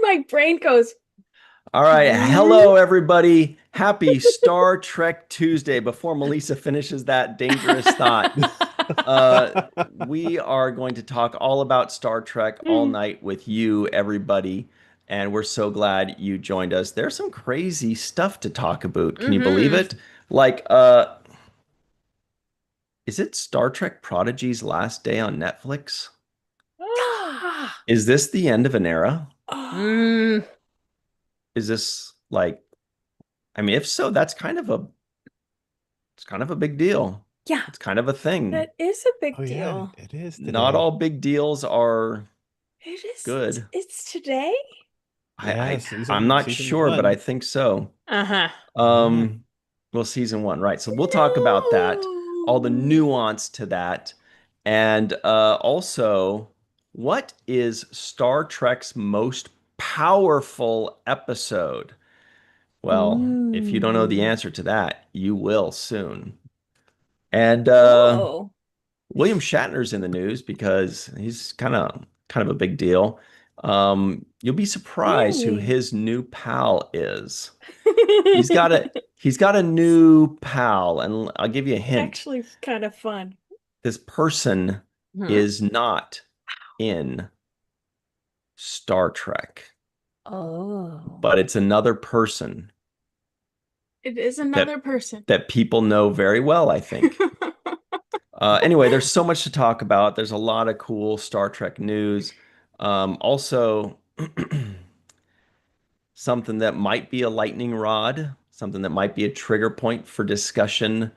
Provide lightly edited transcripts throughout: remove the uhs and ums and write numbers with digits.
my brain goes. All right. Hello, everybody. Happy Star Trek Tuesday. Before Melissa finishes that dangerous thought, uh, we are going to talk all about Star Trek all night with you, everybody. And we're so glad you joined us. There's some crazy stuff to talk about. Can you believe Mm-hmm. it? Like, is it Star Trek Prodigy's last day on Netflix? Is this the end of an era? Mm, Is this like, I mean, if so, it's kind of a big deal. yeah, It's kind of a thing. that is a Oh big yeah, deal. it is Not today. all big deals are It is. good. It's today. I, Yeah, I I'm not season sure, but I one. think so. Uh-huh. Yeah. Um, well, season one, right? So we'll talk about that, all the No. nuance to that, and also, what is Star Trek's most powerful episode? Well, if you don't know the Ooh. answer to that, you will soon. And Whoa. William Shatner's in the news because he's kind of a big deal. You'll be surprised who Really? his new pal is. He's got a new pal, and I'll give you a hint. Actually, it's kind of fun. This person Huh? is not in Star Trek, Oh. but it's another person It is that another person. that people know very well, I think. Anyway, there's so much to talk about. There's a lot of cool Star Trek news. Also, something that might be a lightning rod, something that might be a trigger point for discussion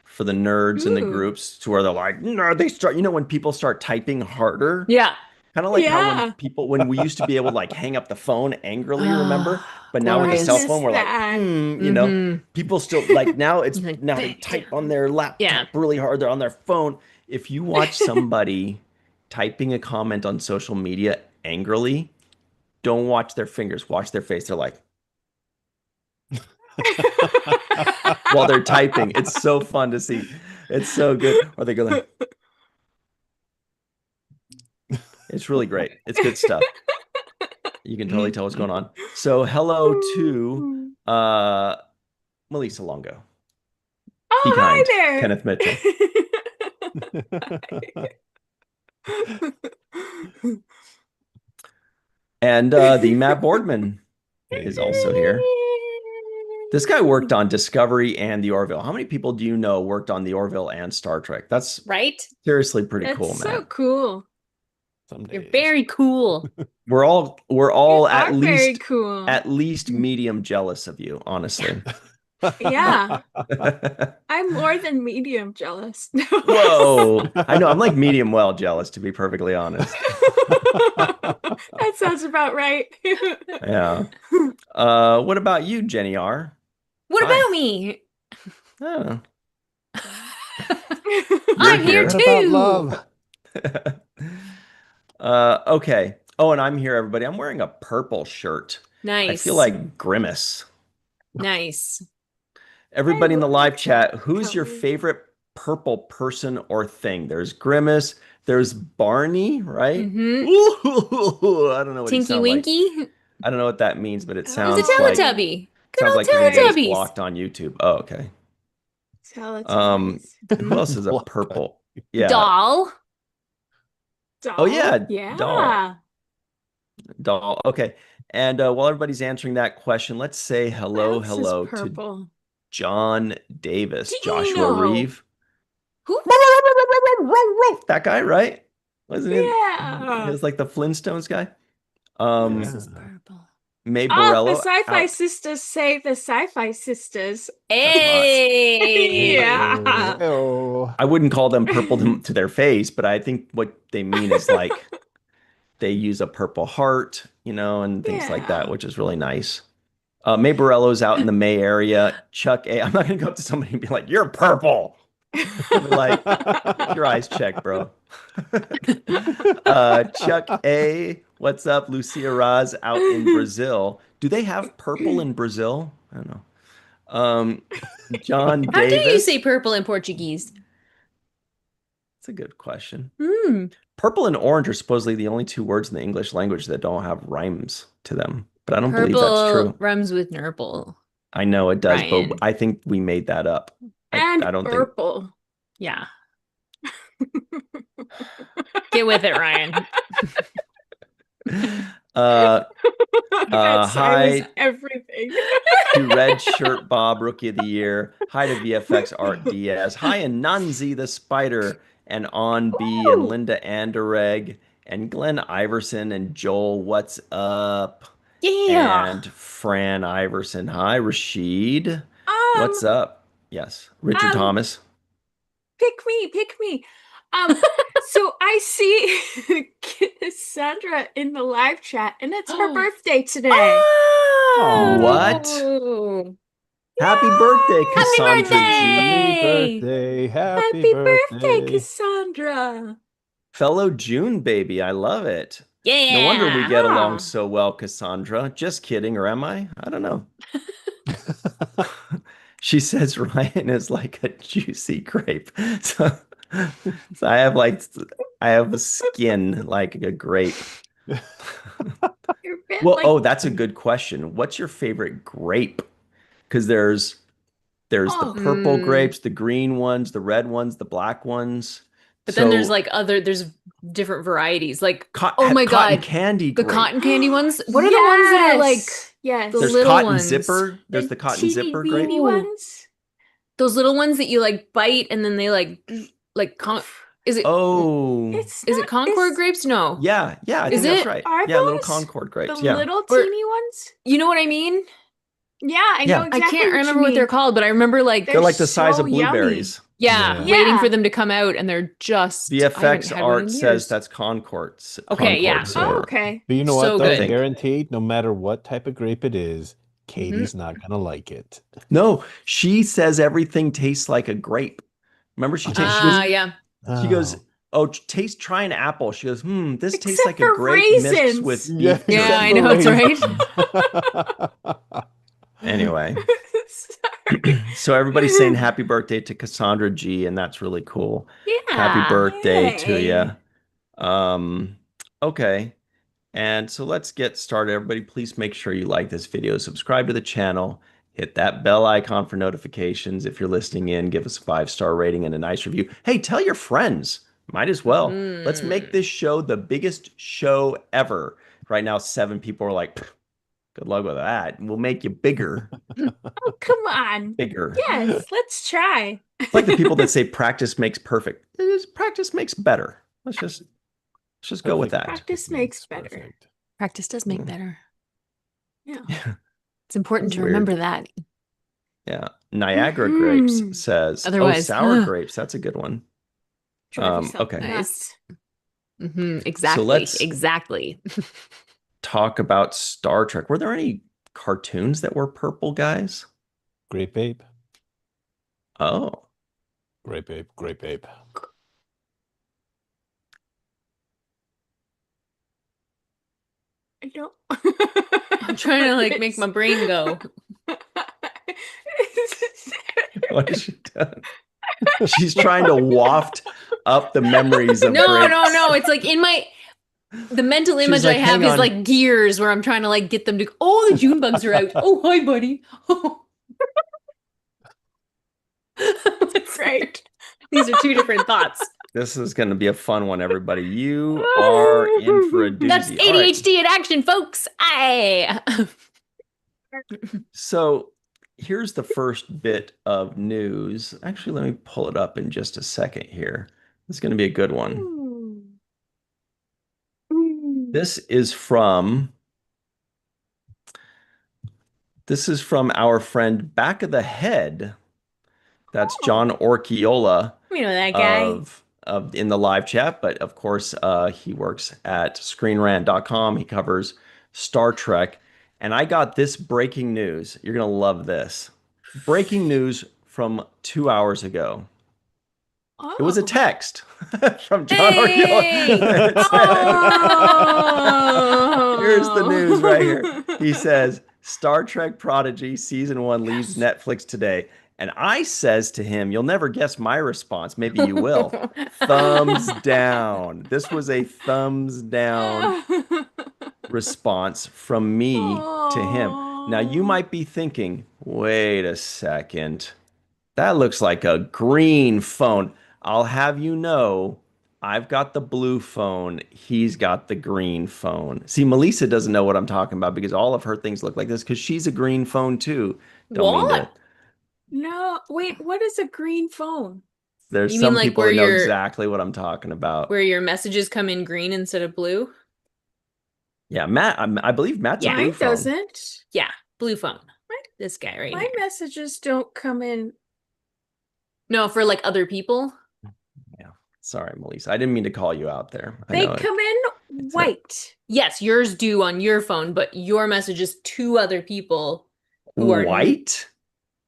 for the nerds in the Ooh. groups to where they're like, no, they start, when people start typing harder, Yeah. kind of like how Yeah. when we used to be able to like hang up the phone angrily, remember? Ah, But now with the I cell miss phone, we're like, that. hmm. People still like You're like, now they type on their yeah. laptop really hard. They're on their phone. If you watch somebody typing a comment on social media angrily, don't watch their fingers, watch their face. They're like, while they're typing. It's so fun to see. It's so good. Or they go like, it's really great. It's good stuff. You can totally tell what's going on. So hello to uh Melissa Longo. Be Oh, kind, hi Kenneth Mitchell. there. And the Matt Boardman is also here. This guy worked on Discovery and the Orville. How many people do you know worked on the Orville and Star Trek? That's Right? seriously pretty That's cool, so Matt. cool. Some You're days. very cool. We're all You are very cool. at least medium jealous of you, honestly. Yeah. I'm more than medium jealous. Whoa. I know I'm like medium well jealous, to be perfectly honest. That sounds about right. Yeah. What about you, Jenny R? What Hi. about me? Oh, you're I'm here here. What about too. love? Okay. Oh, and I'm here, everybody. I'm wearing a purple shirt. I feel Nice. like Grimace. Nice. I Everybody in the live love chat, that who's your color. favorite purple person or thing? There's Grimace, there's Barney, right? Mm-hmm. Ooh, I don't know what he Tinky sounds like. Winky. I don't know what that means, but it He's a Oh, Good sounds old like you're gonna get us Teletubbies. blocked on YouTube. Oh, okay. Um, Teletubbies. who else is a Block on. purple? Yeah. Doll. Oh Doll? yeah, doll. Yeah. Doll. Okay. And while everybody's answering that question, let's say Who hello, else is hello to purple? John Davis, Joshua Dino. Reeve. Who? That guy, right? Wasn't it? He Yeah. was like the Flintstones guy. Who else Um, is Yeah. purple? Mae Oh, the Borello Sci-Fi out. Sisters save the Sci-Fi Sisters. That's hot. Yeah. Hey. Oh. I wouldn't call them purple to their face, but I think what they mean is like they use a purple heart, and things like that, Yeah. which is really nice. Mae Borello's out in the May area. Chuck A. I'm not gonna go up to somebody and be like, "You're purple." I'll be like, "Get your eyes checked, bro." Chuck A. What's up? Lucia Raz out in Brazil. Do they have purple in Brazil? I don't know. Um, John How do you Davis. say purple in Portuguese? That's a good question. Hmm. Purple and orange are supposedly the only two words in the English language that don't have rhymes to them, but I don't believe that's Purple true. rhymes with nurple. I know it does, Ryan. but I think we made that up. And I don't think. purple. Yeah. Get with it, Ryan. That sign Hi was everything. to Red Shirt Bob, Rookie of the Year. Hi to VFX Art Diaz. Hi and Nunzi the Spider and On B and Ooh. Linda Anderegg and Glenn Iverson and Joel. What's up? Yeah. And Fran Iverson. Hi, Rashid. What's up? Yes, Richard Thomas. Pick me. So I see Cassandra in the live chat, and it's her birthday today. Oh, What? Happy birthday, Cassandra birthday! G. Happy birthday, Cassandra. Fellow June baby. I love it. Yeah. No wonder we get along so well, Cassandra. Just kidding, or am I? I don't know. She says Ryan is like a juicy grape. So I have a skin like a grape. Well, that's a good question. What's your favorite grape? Because there's the purple grapes, the green ones, the red ones, the black ones. But then there's there's different varieties. Like, oh my cotton God, candy the grape. cotton candy ones. What are the ones that are like the There's little cotton ones? zipper. There's the cotton zipper grape. Ones. Those little ones that you like bite and then they is it is it Concord grapes? No. Yeah, I think that's right. Yeah, little Concord grapes. The little teeny ones? You know what I mean? Yeah, I know exactly. I can't remember what they're called, but I remember they're like the size of blueberries. Yeah, waiting for them to come out, and they're just VFX Art says that's Concords. Okay, okay. But you know So what? Though, good. Guaranteed, no matter what type of grape it is, Katie's not gonna like it. No, she says everything tastes like a grape. Remember, she goes, try an apple. She goes, this tastes like a grape mixed with beef. Yeah, I know, that's right. Anyway. So everybody's saying happy birthday to Cassandra G, and that's really cool. Yeah. Happy birthday to you. Okay. And so let's get started. Everybody, please make sure you like this video, subscribe to the channel, hit that bell icon for notifications. If you're listening in, give us a 5-star rating and a nice review. Hey, tell your friends. Might as well. Let's make this show the biggest show ever. Right now, 7 people are like, good luck with that. We'll make you bigger. Oh, come on. Bigger. Yes, let's try. It's like the people that say practice makes perfect. Practice makes better. Let's just go with that. Practice makes better. Perfect. Practice does make better. Yeah. It's important to remember that. Yeah. Niagara Grapes says, otherwise, sour grapes. That's a good one. Okay. Nice. Exactly. Exactly. Talk about Star Trek. Were there any cartoons that were purple, guys? Grape ape. Oh. Grape ape. Grape ape. I don't. I'm trying to make my brain go. What has she done? She's trying to waft up the memories of No. grapes. It's like in the mental She's image like, I have hang is on. like gears where I'm trying to get them to, the June bugs are out. Oh, hi, buddy. That's great. These are 2 different thoughts. This is going to be a fun one, everybody. You are in for a doozy. That's ADHD in action, folks. So here's the first bit of news. Actually, let me pull it up in just a second here. It's going to be a good one. This is from our friend Back of the Head. That's John Orchiola. We know that guy. Of in the live chat, but of course he works at screenrant.com. He covers Star Trek. And I got this breaking news. You're going to love this. Breaking news from 2 hours ago. Oh. It was a text from John Orchiola. Here's the news right here. He says, Star Trek Prodigy Season 1 leaves Netflix today. And I says to him, you'll never guess my response. Maybe you will. Thumbs down. This was a thumbs down response from me to him. Now you might be thinking, wait a second. That looks like a green phone. I'll have you know, I've got the blue phone. He's got the green phone. See, Melissa doesn't know what I'm talking about because all of her things look like this because she's a green phone too. Don't mean to. What? No, wait, what is a green phone? There's You mean some like people where that know your exactly what I'm talking about. where your messages come in green instead of blue? Yeah, Matt, I believe Matt's a Yeah. blue Mine phone. doesn't. Yeah, blue phone. This guy right My here. messages don't come in. No, for like other people. Yeah. Sorry, Melissa. I didn't mean to call you out there. I They know come in it's white. Yes, yours do on your phone, but your messages to other people who are white.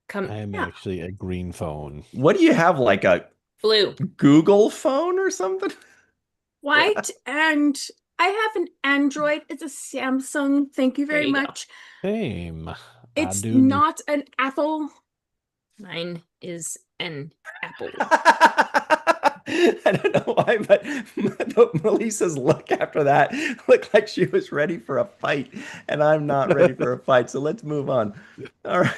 come I am actually a green phone. What do you have, like a blue. Google phone or something? White, and I have an Android. It's a Samsung. Thank you very you go. much. Same. It's do. not an Apple. Mine is an apple. I don't know why, but Melissa's look after that looked like she was ready for a fight, and I'm not ready for a fight. So let's move on. All right.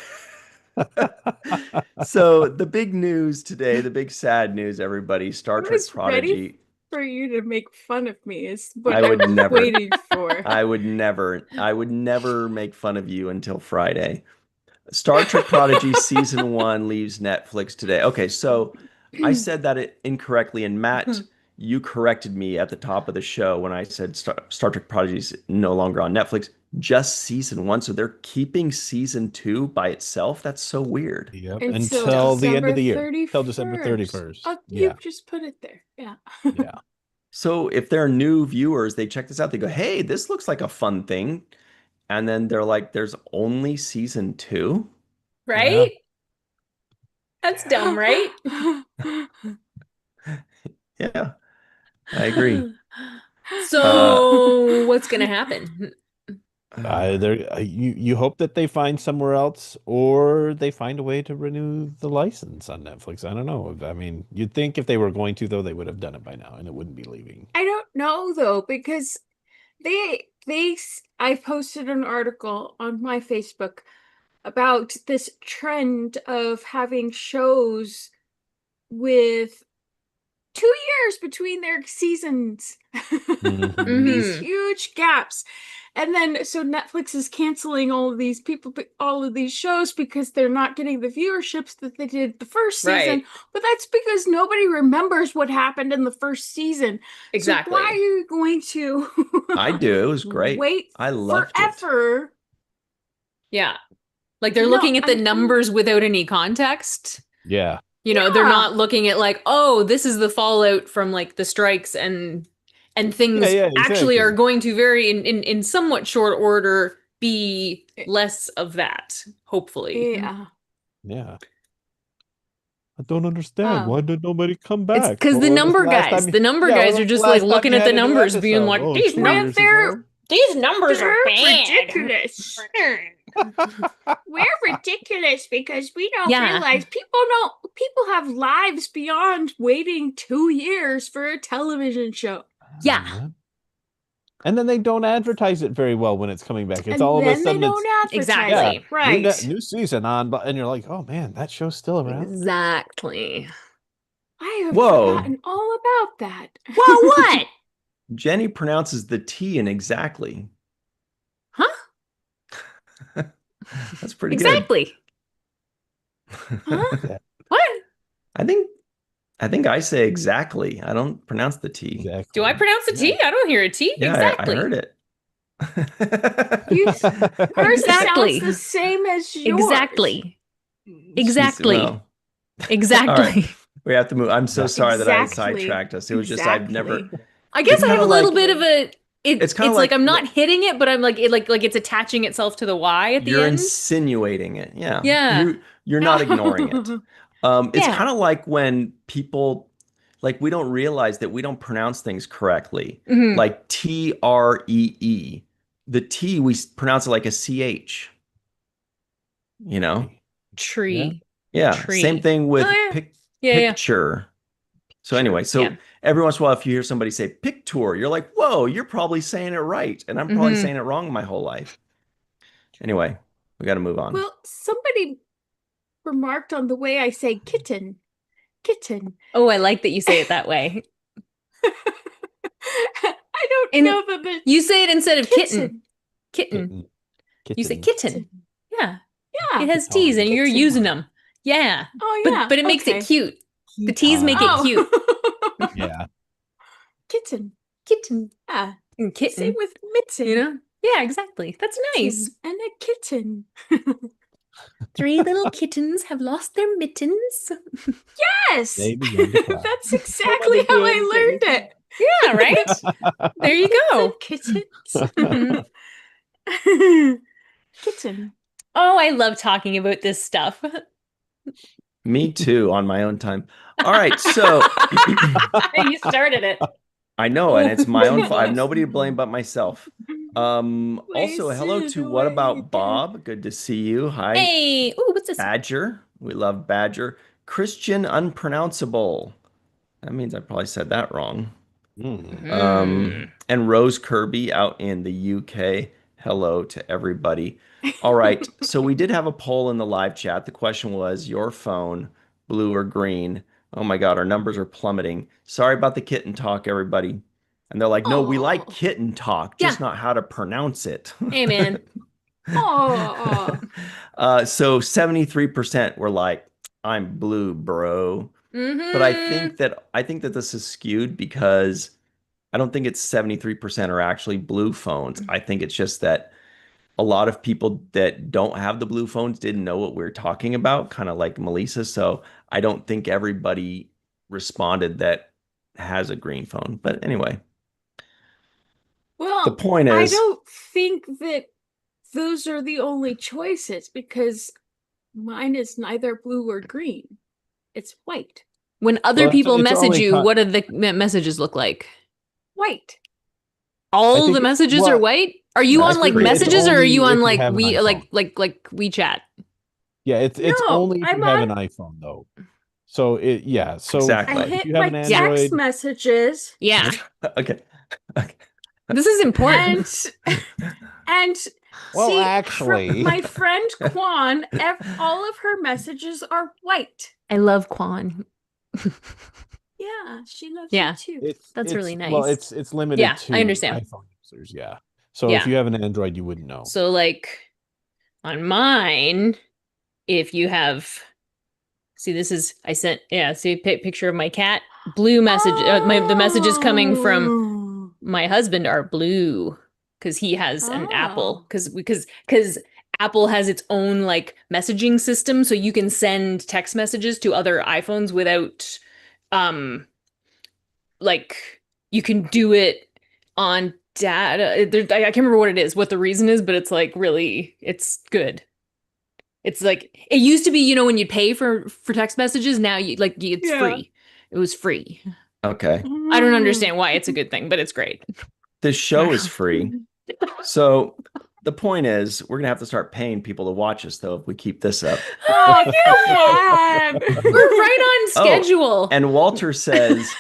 So the big news today, the big sad news, everybody, Star Trek Prodigy. Ready for you to make fun of me is what I would never waiting for. I would never make fun of you until Friday. Star Trek Prodigy season 1 leaves Netflix today. Okay, so I said that incorrectly, and Matt, you corrected me at the top of the show when I said Star Trek Prodigy is no longer on Netflix, just season 1. So they're keeping season 2 by itself. That's so weird. Yep. Until Until the end of the year. 31st. Until December 31st. Oh, Yeah. you just put it there. Yeah. Yeah. So if they're new viewers, they check this out. They go, "Hey, this looks like a fun thing," and then they're like, "There's only season 2." Right? That's dumb, right? Yeah, I agree. So what's gonna happen? You hope that they find somewhere else, or they find a way to renew the license on Netflix. I don't know. I mean, you'd think if they were going to, though, they would have done it by now, and it wouldn't be leaving. I don't know though, because I posted an article on my Facebook about this trend of having shows with 2 years between their seasons. These huge gaps. And then so Netflix is canceling all of these people, all of these shows because they're not getting the viewerships that they did the first season. Right. But that's because nobody remembers what happened in the first season. Exactly. So why are you going to I do. It was great. wait I loved forever? Yeah. Like they're looking at the numbers without any context. Yeah. You know, they're not looking at like, oh, this is the fallout from like the strikes and things actually are going to very in somewhat short order be less of that, hopefully. Yeah. Yeah. I don't understand. Why did nobody come back? It's because the number guys are just like looking at the numbers being like, these numbers are bad. Ridiculous. We're ridiculous because we don't realize people have lives beyond waiting 2 years for a television show. Yeah. And then they don't advertise it very well when it's coming back. It's all of a sudden they don't advertise exactly it. Right. New season on, and you're like, oh man, that show's still around. Exactly. I have forgotten all about that. Well, what? Jenny pronounces the T in exactly. Huh? That's pretty exactly. Good. Huh? What? I think I say exactly. I don't pronounce the T. Exactly. Do I pronounce the T? I don't hear a T. Yeah, exactly. I heard it. Hers sounds the same as yours. Exactly. Exactly. Exactly. Right. We have to move. I'm so sorry that I sidetracked us. It was just I've never. I guess I have a little bit of a. It's kind of like I'm not hitting it, but I'm like it's attaching itself to the Y at the end. You're insinuating it. Yeah. Yeah. You're not ignoring it. It's kind of like when people, like, we don't realize that we don't pronounce things correctly. Like TREE. The T, we pronounce it like a CH. You know? Tree. Yeah, tree. same thing with Yeah. picture. So Sure, anyway, so yeah. every once in a while, if you hear somebody say picture, you're like, whoa, you're probably saying it right. And I'm probably saying it wrong my whole life. Anyway, we got to move on. Well, somebody remarked on the way I say kitten. Kitten. Oh, I like that you say it that way. I don't know that you say it instead of kitten. Kitten. You say kitten. Yeah. Yeah. It has T's and you're using them. Yeah. Oh, yeah. But it makes it cute. The T's make it cute. Yeah. Kitten. Kitten. Yeah. And kitten. Same with mitten. You know? Yeah, exactly. That's nice. And a kitten. 3 little kittens have lost their mittens. Yes. They began to cry. That's exactly how I learned it. Yeah, right? There you go. Kittens. Kitten. Oh, I love talking about this stuff. Me too, on my own time. All right, so You started it. I know, and it's my own fault. I have nobody to blame but myself. Also, hello to What About Bob? Good to see you. Hi. Hey. Ooh, what's this? Badger. We love Badger. Christian Unpronounceable. That means I probably said that wrong. And Rose Kirby out in the UK. Hello to everybody. All right. So we did have a poll in the live chat. The question was your phone, blue or green? Oh my God, our numbers are plummeting. Sorry about the kitten talk, everybody. And they're like, no, we like kitten talk, just not how to pronounce it. Hey, man. Oh. So 73% were like, I'm blue, bro. But I think that this is skewed because I don't think it's 73% are actually blue phones. I think it's just that a lot of people that don't have the blue phones didn't know what we were talking about, kind of like Melissa. So I don't think everybody responded that has a green phone. But anyway. Well, the point is, I don't think that those are the only choices because mine is neither blue or green. It's white. When other people message you, what do the messages look like? White. All the messages are white? Are you on like messages or are you on like WeChat? Yeah, it's only if you have an iPhone though. So exactly. I hit my text messages. Yeah. Okay. This is important. And well, see, actually, my friend Kwan, all of her messages are white. I love Kwan. Yeah, she loves you too. That's really nice. Well, it's limited to I understand. iPhone users. Yeah. So if you have an Android, you wouldn't know. So like on mine, if you have, see, this is see a picture of my cat. Blue message. The messages coming from my husband are blue because he has an Apple. Because Apple has its own like messaging system, so you can send text messages to other iPhones without, like you can do it on data. I can't remember what it is, what the reason is, but it's like really, it's good. It's like it used to be, when you'd pay for text messages. Now it's free. It was free. Okay. I don't understand why it's a good thing, but it's great. This show is free. So the point is, we're going to have to start paying people to watch us, though, if we keep this up. Oh, come on. We're right on schedule. And Walter says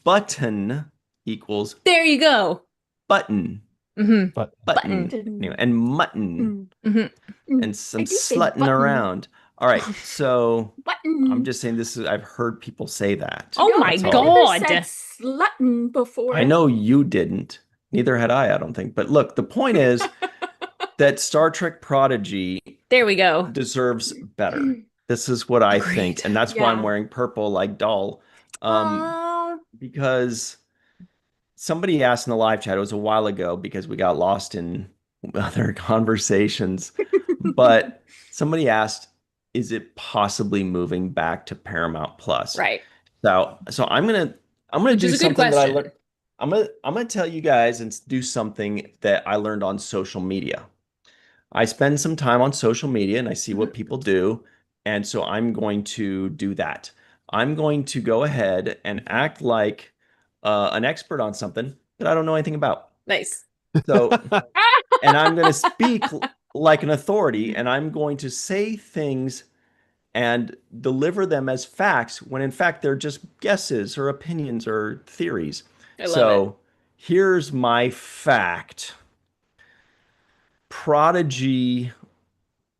button equals. There you go. Button. Mm-hmm. Button. Anyway, and mutton. And some slutting around. All right, so I'm just saying I've heard people say that. Oh my God. I've said slutting before. I know you didn't. Neither had I don't think. But look, the point is that Star Trek Prodigy there we go. deserves better. This is what I think. And that's why I'm wearing purple like doll. Because somebody asked in the live chat, it was a while ago because we got lost in other conversations. But somebody asked, is it possibly moving back to Paramount Plus? Right. So I'm gonna do something that I learned. I'm gonna tell you guys and do something that I learned on social media. I spend some time on social media and I see what people do, and so I'm going to do that. I'm going to go ahead and act like an expert on something that I don't know anything about. Nice. So, and I'm going to speak like an authority, and I'm going to say things and deliver them as facts when in fact they're just guesses or opinions or theories. I love it. So here's my fact. Prodigy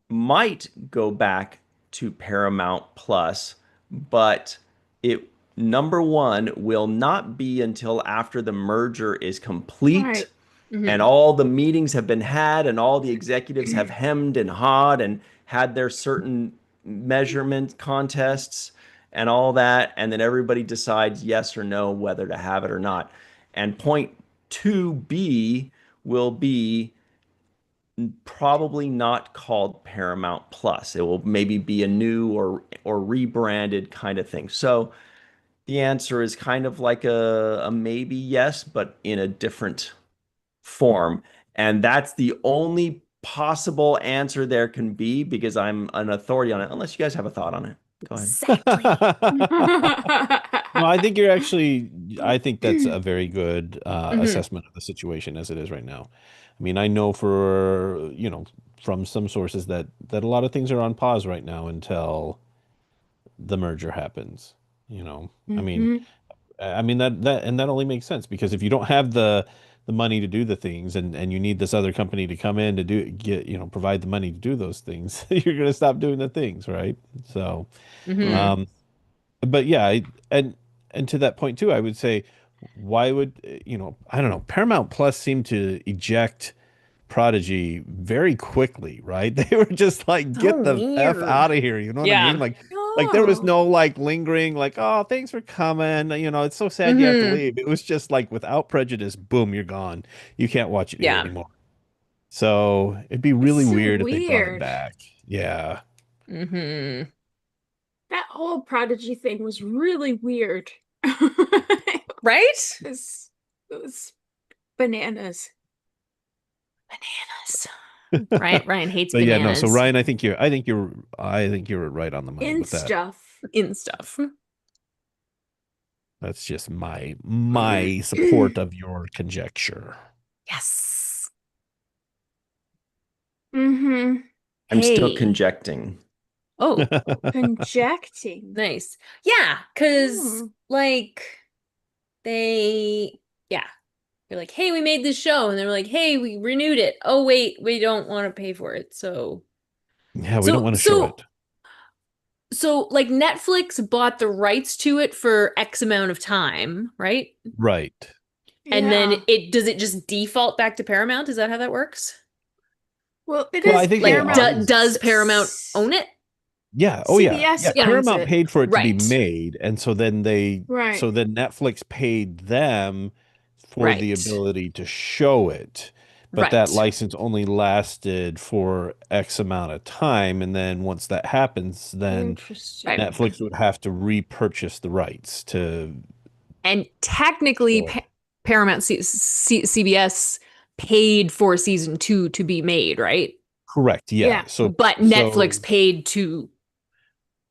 might go back to Paramount Plus, but it number one will not be until after the merger is complete. Right. And all the meetings have been had, and all the executives have hemmed and hawed and had their certain measurement contests and all that. And then everybody decides yes or no whether to have it or not. And point 2B will be probably not called Paramount Plus. It will maybe be a new or rebranded kind of thing. So the answer is kind of like a maybe yes, but in a different form. And that's the only possible answer there can be because I'm an authority on it, unless you guys have a thought on it. Go ahead. Exactly. No, I think that's a very good assessment of the situation as it is right now. I mean, I know from some sources that a lot of things are on pause right now until the merger happens. I mean, that only makes sense because if you don't have the money to do the things and you need this other company to come in to provide the money to do those things, you're going to stop doing the things, right? So, but yeah, and to that point too, I would say, why would, I don't know, Paramount Plus seemed to eject Prodigy very quickly, right? They were just like, get the F weird. out of here. You know what I mean? Like there was no like lingering, like, oh, thanks for coming. It's so sad you have to leave. It was just like without prejudice, boom, you're gone. You can't watch it here anymore. So it'd be really so weird if they brought it weird. back. Yeah. That whole Prodigy thing was really weird. Right? It was bananas. Ryan hates But yeah, no. bananas. So Ryan, I think you're right on the money In with that. In stuff. That's just my support of your conjecture. Yes. I'm still conjecting. Oh, conjecting. Nice. Yeah, because they're like, hey, we made this show, and they're like, hey, we renewed it. Oh wait, we don't want to pay for it, so yeah, we don't want to show it. So like Netflix bought the rights to it for X amount of time, right? Right. And then does it just default back to Paramount? Is that how that works? Well, I think Paramount does Paramount own it? Yeah. Oh yeah. CBS Paramount paid for it to be Right. made, and so then so then Netflix paid them for the ability to show it. But that license only lasted for X amount of time, and then once that happens, then Netflix would have to repurchase the rights to. And technically, Paramount CBS paid for season 2 to be made, right? Correct. Yeah. But Netflix paid to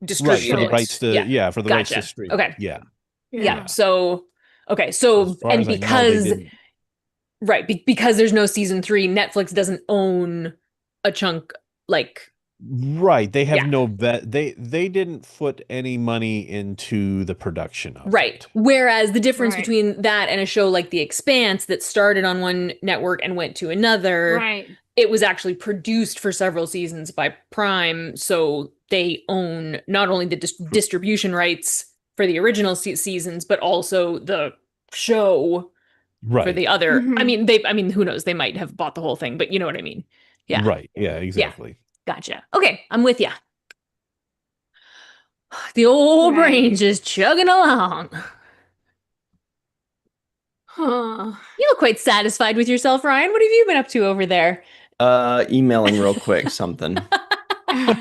distribute for the rights to for the rights to stream. Okay. Yeah. So and because because there's no season 3, Netflix doesn't own a chunk Right. They have no bet. They didn't put any money into the production of it. Whereas the difference between that and a show like The Expanse that started on one network and went to another, it was actually produced for several seasons by Prime, so they own not only the distribution rights for the original seasons, but also the show for the other. I mean, who knows? They might have bought the whole thing, but you know what I mean? Yeah. Right. Yeah. Exactly. Gotcha. Okay, I'm with you. The old brain just chugging along. You look quite satisfied with yourself, Ryan. What have you been up to over there? Emailing real quick something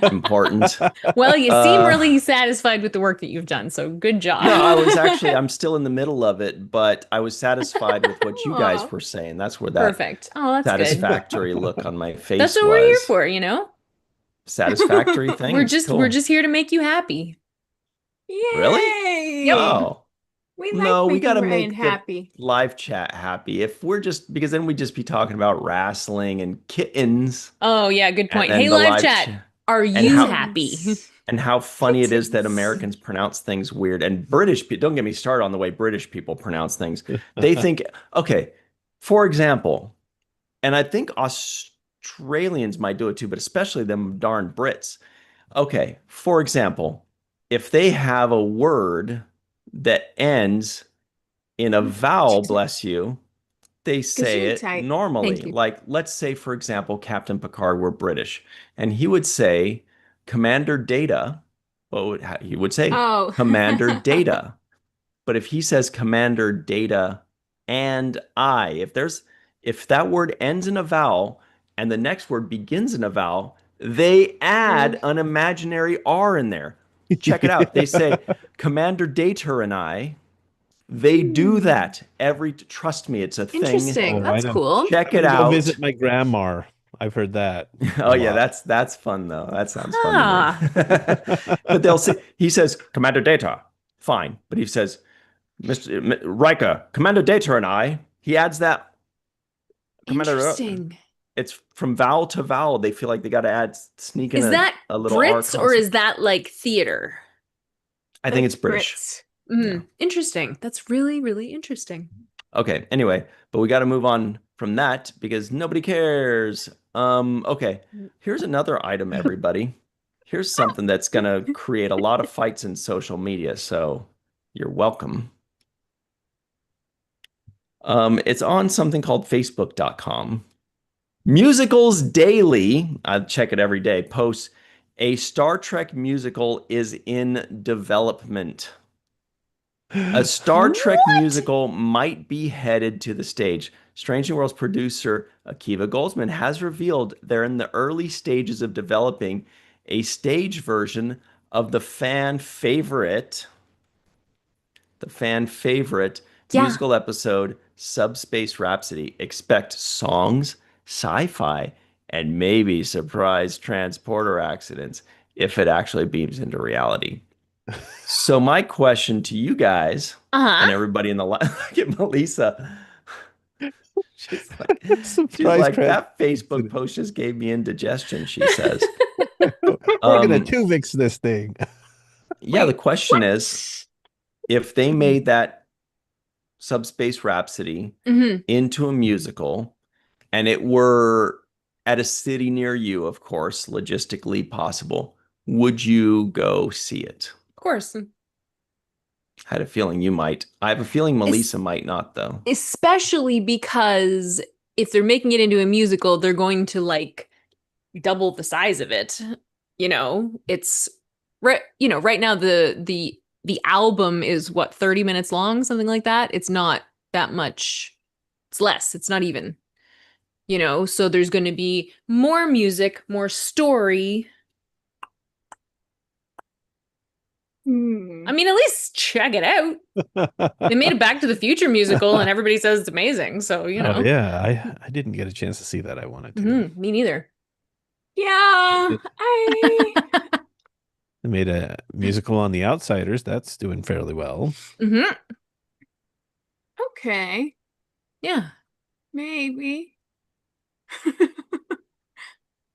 important. Well, you seem really satisfied with the work that you've done, so good job. No, I'm still in the middle of it, but I was satisfied with what you guys were saying. That's where that perfect. Oh, that's satisfactory look on my face. That's what we're here for, Satisfactory thing. We're just here to make you happy. Yay! Really? Yep. Oh. We gotta make happy. Live chat happy. If we're because then we'd just be talking about wrestling and kittens. Oh yeah, good point. Hey, live chat. Are you happy? and how funny it is that Kittens. Americans pronounce things weird. And British people, don't get me started on the way British people pronounce things. They think, okay, for example, and I think Australians might do it too, but especially them darn Brits. Okay, for example, if they have a word that ends in a vowel, bless you, they say it Gesundheit. normally. Thank you. Like, let's say, for example, Captain Picard were British, and he would say Commander Data. Well, he would say Oh. Commander Data. But if he says Commander Data and if that word ends in a vowel and the next word begins in a vowel, they add an imaginary R in there. Check it out. They say Commander Data and I. They do that trust me, it's a thing. Interesting. That's cool. Check it Go out. visit my grandma. I've heard that. Oh yeah, that's fun though. That sounds fun to me. Ah. But he says Commander Data, fine. But he says Mr. Riker, Commander Data and I. He adds that Commander. Interesting. It's from vowel to vowel. They feel like they got to sneak in Is that a little R Brits or consonant. is that like theater? I think it's British. Brits. Yeah. Interesting. That's really, really interesting. Okay. Anyway, but we got to move on from that because nobody cares. Okay. Here's another item, everybody. Here's something that's gonna create a lot of fights in social media. So you're welcome. It's on something called Facebook.com. Musicals Daily, I check it every day, posts a Star Trek musical is in development. A Star Trek musical might be headed to the stage. Strange New Worlds producer Akiva Goldsman has revealed they're in the early stages of developing a stage version of the fan favorite musical episode Subspace Rhapsody. Expect songs, sci-fi, and maybe surprise transporter accidents if it actually beams into reality. So my question to you guys and everybody in the line, look at Melissa. She's like that Facebook post just gave me indigestion, she says. We're gonna Tuvix this thing. Yeah, the question is, if they made that Subspace Rhapsody into a musical and it were at a city near you, of course, logistically possible, would you go see it? Of course. I had a feeling you might. I have a feeling Melissa might not, though. Especially because if they're making it into a musical, they're going to like double the size of it. It's right. Right now the album is what, 30 minutes long, something like that. It's not that much. It's less. It's not even. So there's going to be more music, more story. I mean, at least check it out. They made a Back to the Future musical, and everybody says it's amazing. So Oh, yeah, I didn't get a chance to see that. I wanted to. Me neither. Yeah, They made a musical on The Outsiders. That's doing fairly well. Okay. Yeah. Maybe.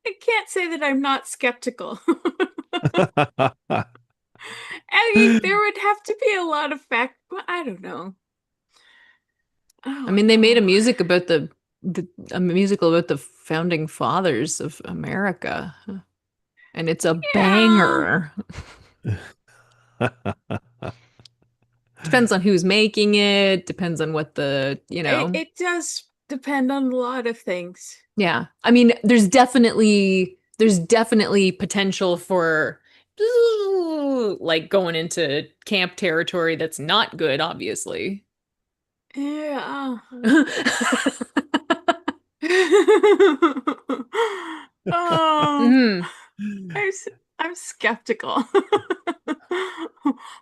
I can't say that I'm not skeptical. I mean, there would have to be a lot of fact, but I don't know. I mean, they made a musical about the founding fathers of America, and it's a banger. Depends on who's making it. Depends on what It does depend on a lot of things. Yeah, I mean, there's definitely potential for like going into camp territory that's not good, obviously. Yeah. I'm skeptical. But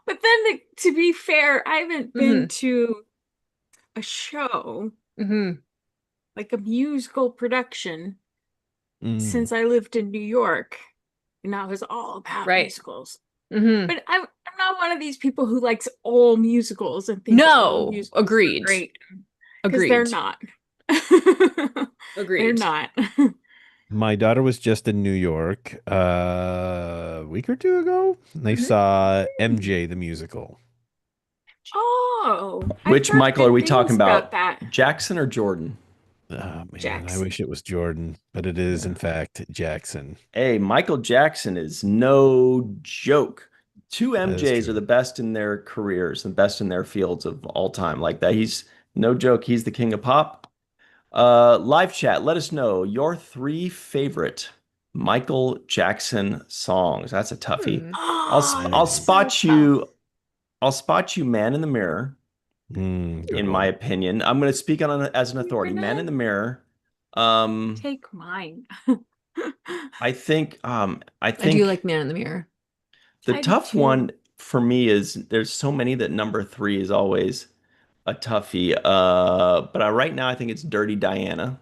then to be fair, I haven't been to a show, like a musical production, since I lived in New York. And I was all about musicals. But I'm not one of these people who likes all musicals and thinks all musicals agreed. are great. Agreed. They're not. Agreed. They're not. My daughter was just in New York a week or two ago. They saw MJ the musical. Oh, I've Which heard Michael are good we talking things about about? that. Jackson or Jordan? Oh man, I Jackson. wish it was Jordan, but it is Yeah. in fact Jackson. Hey, Michael Jackson is no joke. Two That is MJs are the true. best in their careers, the best in their fields of all time. Like that, he's no joke. He's the king of pop. Live chat, let us know your three favorite Michael Jackson songs. That's a toughie. Hmm. Oh, I'll that's so spot tough. you. I'll spot you, Man in the Mirror. Good In my one. opinion, I'm going to speak on it as an You're authority. Man gonna in the Mirror. Um, take mine. I I do think like Man in the Mirror. the I do tough too. one for me is there's so many that number three is always a toughie. But right now I think it's Dirty Diana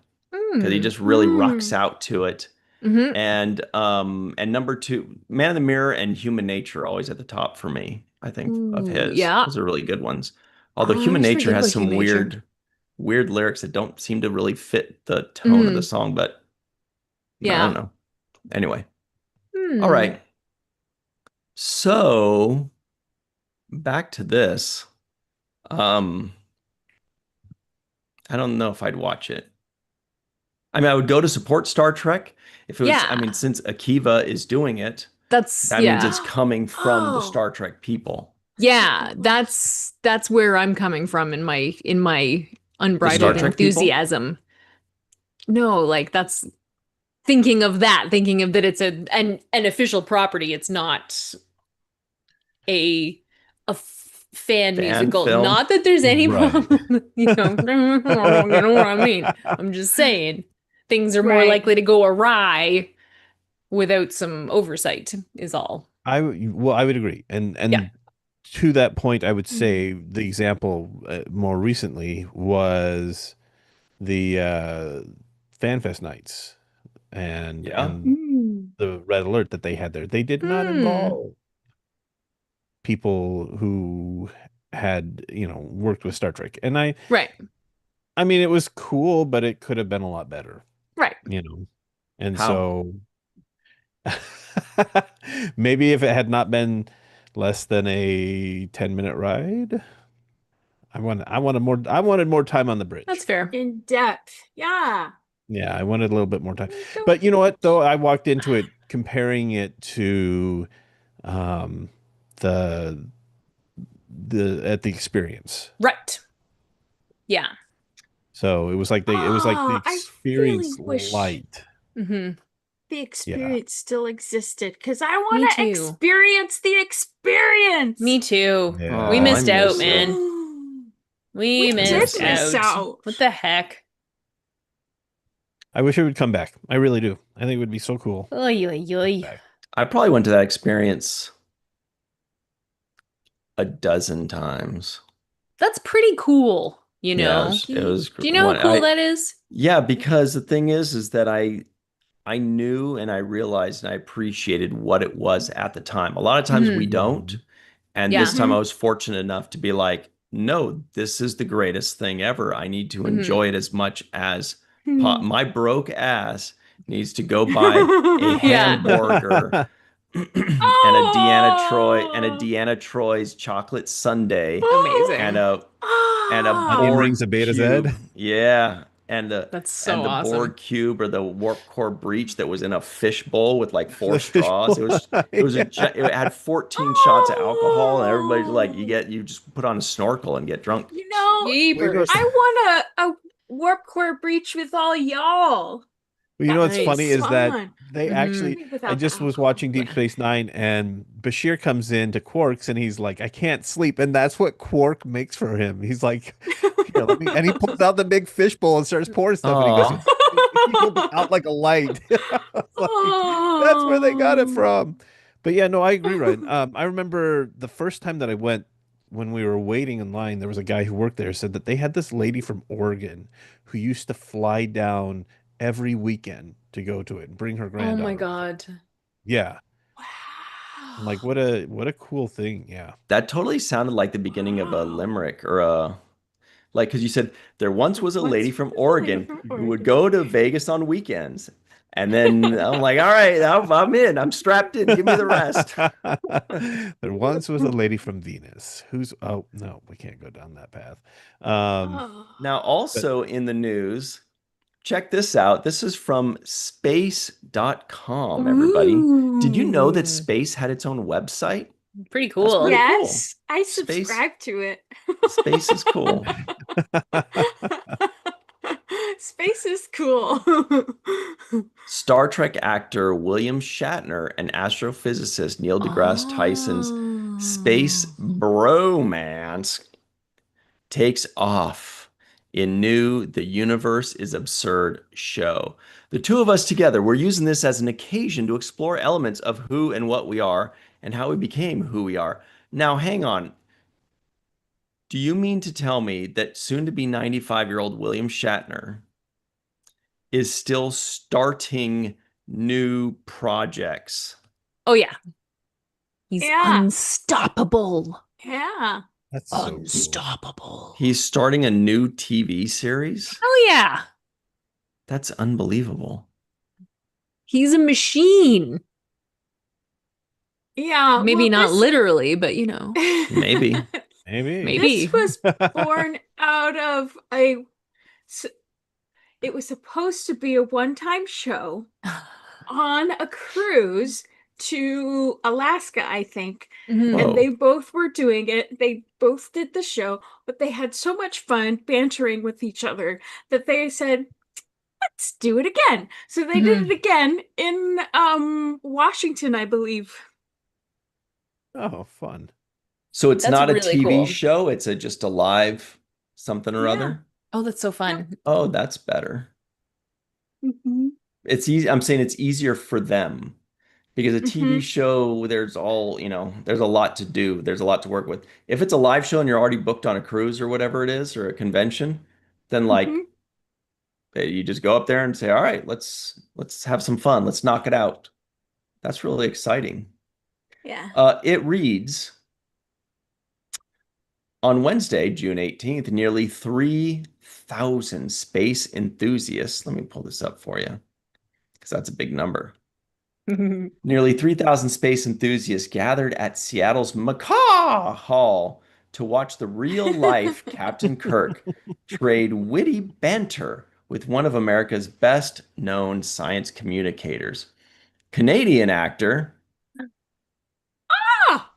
because he Hmm. just really rocks Mm. out to it. Hmm. And number two, Man in the Mirror and Human Nature are always at the top for me. I think of Ooh, his. yeah. Those are really good ones. Although Oh, I Human always Nature forget has about some Human Nature. weird lyrics that don't seem to really fit the tone of the Hmm. song, but I don't Yeah. know. Anyway, all Hmm. right. So back to this. Um, I don't know if I'd watch it. I mean, I would go to support Star Trek if it was, I Yeah. mean, since Akiva is doing it, That's that means yeah. it's coming from the Oh, Star Trek people. Yeah, that's where I'm coming from in my The Star unbridled Trek people? enthusiasm. No, like that's thinking of that it's an official property. It's not a fan Fan musical. film? Not that there's any Right. problem, you know, you know what I mean. I'm just saying things are more right. likely to go awry without some oversight is all. I would agree. Yeah. And to that point, I would Mm. say the example more recently was the FanFest nights Yeah. and Mm. the red alert that they had there. They did not Hmm. involve people who had, worked with Star Trek. And Right. I mean it was cool, but it could have been a lot better, Right. you know. And How? so maybe if it had not been less than a 10-minute ride, I wanted more time on the That's bridge. fair. In depth. Yeah. Yeah, I wanted a little bit more time. Don't. But you know what though? I walked into it comparing it to um the the experience. Right. Yeah. So it was like the I really experience wish light. Hmm. the Yeah. experience still existed because I Me want to too. experience the Me experience. too. We Oh, Yeah. I missed out, miss it. man. We We I did miss missed it. miss out. out. What the heck? I wish it would come back. I really do. I think it would be so cool. Oy, oy, oy. Back. I probably went to that experience a dozen times. That's pretty cool, you Yeah, know? it was Do you know how one cool I that is? yeah, because the thing is that I knew and I realized and I appreciated what it was at the time. A lot of times we Hmm. don't. Mhm. And this Yeah. time I Hmm. was fortunate enough to be like, no, this is the greatest thing ever. I need to Hmm. enjoy it as much as Hmm. my broke ass needs to go buy a Yeah. hamburger and a Oh. Deanna Troy's chocolate sundae and Amazing. a Onion Ah. rings Borg of Beta Z. cube. Yeah. That's so And the awesome. Borg cube or the warp core breach that was in a fish bowl with like four The straws. fishbowl. It had 14 shots of alcohol and everybody's like Oh. you just put on a snorkel and get drunk. You know, You know, Jeepers. I want a warp core breach with all y'all. you know That what's would be funny Nice. is that fun. they Hmm. actually, Maybe I without the just was alcohol. watching Deep Space Nine and Bashir comes in to Quark's and he's like, I can't sleep. And that's what Quark makes for him. He's like, here, let me, and he pulls out the big fishbowl and starts pouring stuff. And he goes, Oh, he'll be out like a light. I was like, that's where they got it Oh. from. But yeah, no, I agree, Ryan. I remember the first time that I went when we were waiting in line, there was a guy who worked there said that they had this lady from Oregon who used to fly down every weekend to go to it and bring her Oh my granddaughter with her. God. Yeah. I'm like, Wow. what a cool thing. Yeah. that totally sounded like the beginning of a Wow. limerick or a like because you said there once There was a once lady from was a lady Oregon from who would Oregon. go to Vegas on weekends. And then I'm like, all right, I'm in. I'm strapped in. Give me the rest. There once was a lady from Venus who's, oh, no, we can't go down that path. Oh. Now, also in the news, check this out. This is from space.com, everybody. Did you know that Ooh. Space had its own website? Pretty That's cool. pretty cool. Yes, I Space, subscribe to it. Space is cool. Space is cool. Star Trek actor William Shatner and astrophysicist Neil deGrasse Tyson's space Oh. bromance takes off in new The Universe is Absurd show. The two of us together, we're using this as an occasion to explore elements of who and what we are and how we became who we are. Now, hang on. Do you mean to tell me that soon to be 95-year-old William Shatner is still starting new projects? Oh yeah. He's Yeah. unstoppable. Yeah. That's so cool. Unstoppable. He's starting a new TV series? Oh yeah. That's unbelievable. He's a machine. Yeah. Maybe well, not literally, but you know, Maybe. Maybe. maybe. This was born out of it was supposed to be a one-time show on a cruise to Alaska, I think. Mhm. Whoa. And they both were doing it. They both did the show, but they had so much fun bantering with each other that they said, let's do it again. So they did it again in Washington, I believe. Oh, fun. So it's That's not a really TV cool. show, it's just a live something or Yeah. other. Oh, that's so fun. Oh, that's better. Mhm. It's easy. I'm saying it's easier for them because a TV Mhm. show, there's there's a lot to do. There's a lot to work with. If it's a live show and you're already booked on a cruise or whatever it is, or a convention, then Mhm. you just go up there and say, all right, let's have some fun. Let's knock it out. That's really exciting. Yeah. It reads, on Wednesday, June 18th, nearly 3,000 space enthusiasts, let me pull this up for you, because that's a big number. Nearly 3,000 space enthusiasts gathered at Seattle's Macaw Hall to watch the real-life Captain Kirk trade witty banter with one of America's best-known science communicators, Canadian actor Ah!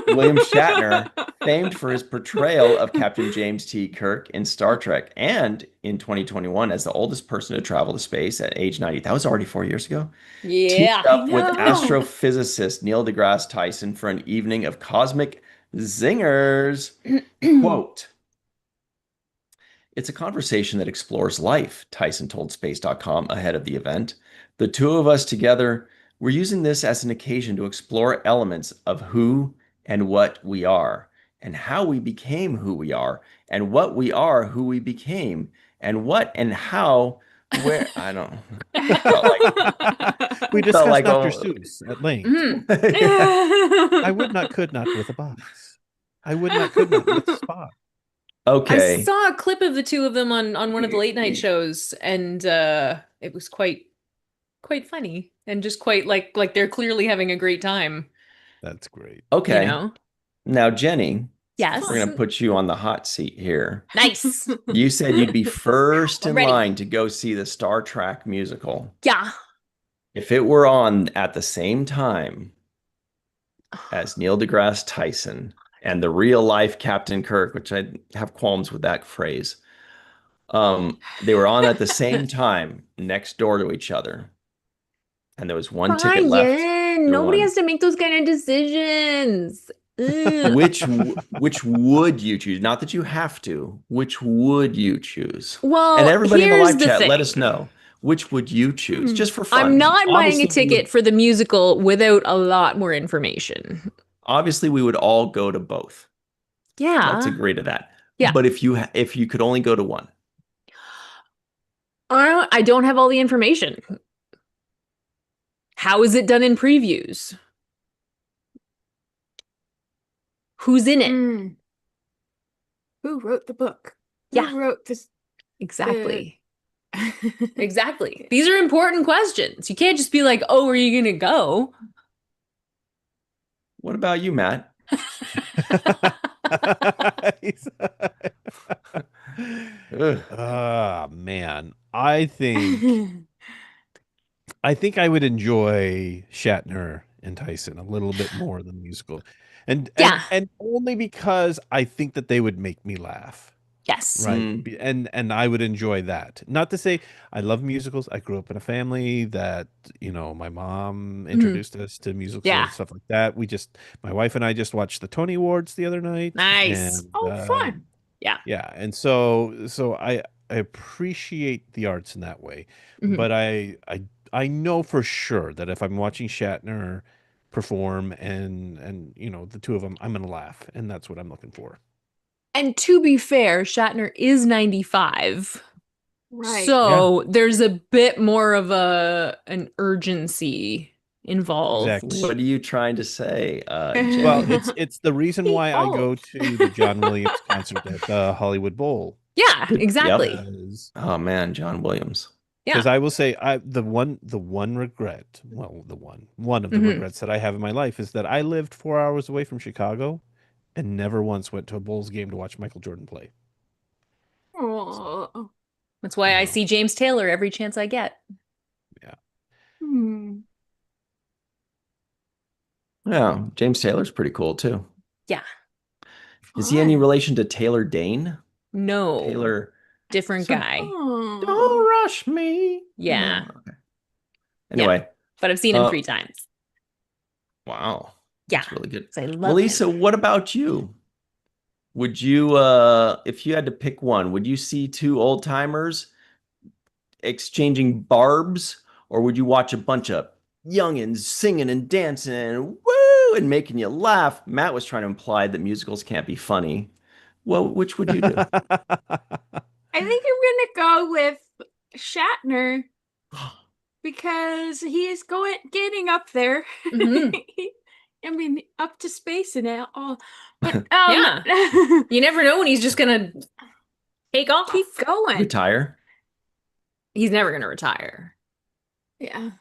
William Shatner, famed for his portrayal of Captain James T. Kirk in Star Trek, and in 2021 as the oldest person to travel to space at age 90. That was already 4 years ago. Teamed Yeah. up with know. astrophysicist Neil deGrasse Tyson for an evening of cosmic zingers. Quote, it's a conversation that explores life, Tyson told Space.com ahead of the event. The two of us together, we're using this as an occasion to explore elements of who and what we are, and how we became who we are, and what we are, who we became, and what and how, where, I don't We felt discussed like Dr. Seuss at length. Mhm. I would not, could not with a box. I would not, could not with Spock. I Okay. saw a clip of the two of them on one of the late night shows, and it was quite funny and just quite like they're clearly having a great time, That's great. you Okay. know? Now, Jenny, Yes. we're going to put you on the hot seat here. Nice. You said you'd be first in I'm ready. line to go see the Star Trek musical. Yeah. If it were on at the same time as Neil deGrasse Tyson and the real life Captain Kirk, which I have qualms with that phrase, they were on at the same time next door to each other. And there was one ticket left. Brian, There nobody won. has to make those kind of decisions. Ugh. Which would you choose? Not that you have to. Which would you choose? Well, And everybody in the here's live the chat, let thing. us know. Which would you choose? Just for fun. I'm not buying a Obviously, ticket for the musical without a lot more information. obviously, we would all go to both. Yeah. Let's agree to that. Yeah. But if you could only go to one, I don't have all the information. How is it done in previews? Who's in it? Who wrote the book? Yeah. Who wrote this? Exactly. Exactly. These are important questions. You can't just be like, "Oh, are you gonna go?" What about you, Matt? Man, I think I would enjoy Shatner and Tyson a little bit more than the musical. And Yeah. only because I think that they would make me laugh. Yes. Right. And I would enjoy that. Not to say I love musicals. I grew up in a family that, my mom introduced us to musicals and stuff like that. My wife and I just watched the Tony Awards the other night. Nice. And fun. Yeah. yeah. And so I appreciate the arts in that way. But I know for sure that if I'm watching Shatner perform and the two of them, I'm gonna laugh, and that's what I'm looking for. And to be fair, Shatner is 95. Right. So there's a bit more of an urgency involved. Exactly. What are you trying to say, Jenny? Well, it's the reason why I go old. to the John Williams concert at the Hollywood Bowl. Yeah, exactly. Because Oh man, John Williams. Yeah. I will say the one regret, well, one of the regrets that I have in my life is that I lived 4 hours away from Chicago and never once went to a Bulls game to watch Michael Jordan play. Oh. That's why I see James Taylor every chance I get. Yeah. Yeah, James Taylor's pretty cool too. Yeah. Is he any relation to Taylor Dane? No. Taylor. Different guy. Don't rush me. Yeah. No, okay. Anyway. But I've seen him 3 times. Wow. Yeah. That's really good. I love Melissa, him. what about you? Would you, if you had to pick one, would you see 2 old timers exchanging barbs, or would you watch a bunch of youngins singing and dancing and woo and making you laugh? Matt was trying to imply that musicals can't be funny. Well, which would you do? I think I'm gonna go with Shatner because he is getting up there. I mean, up to space and all. But yeah, you never know when he's just gonna take off. Keep going. Retire. He's never gonna retire. Yeah,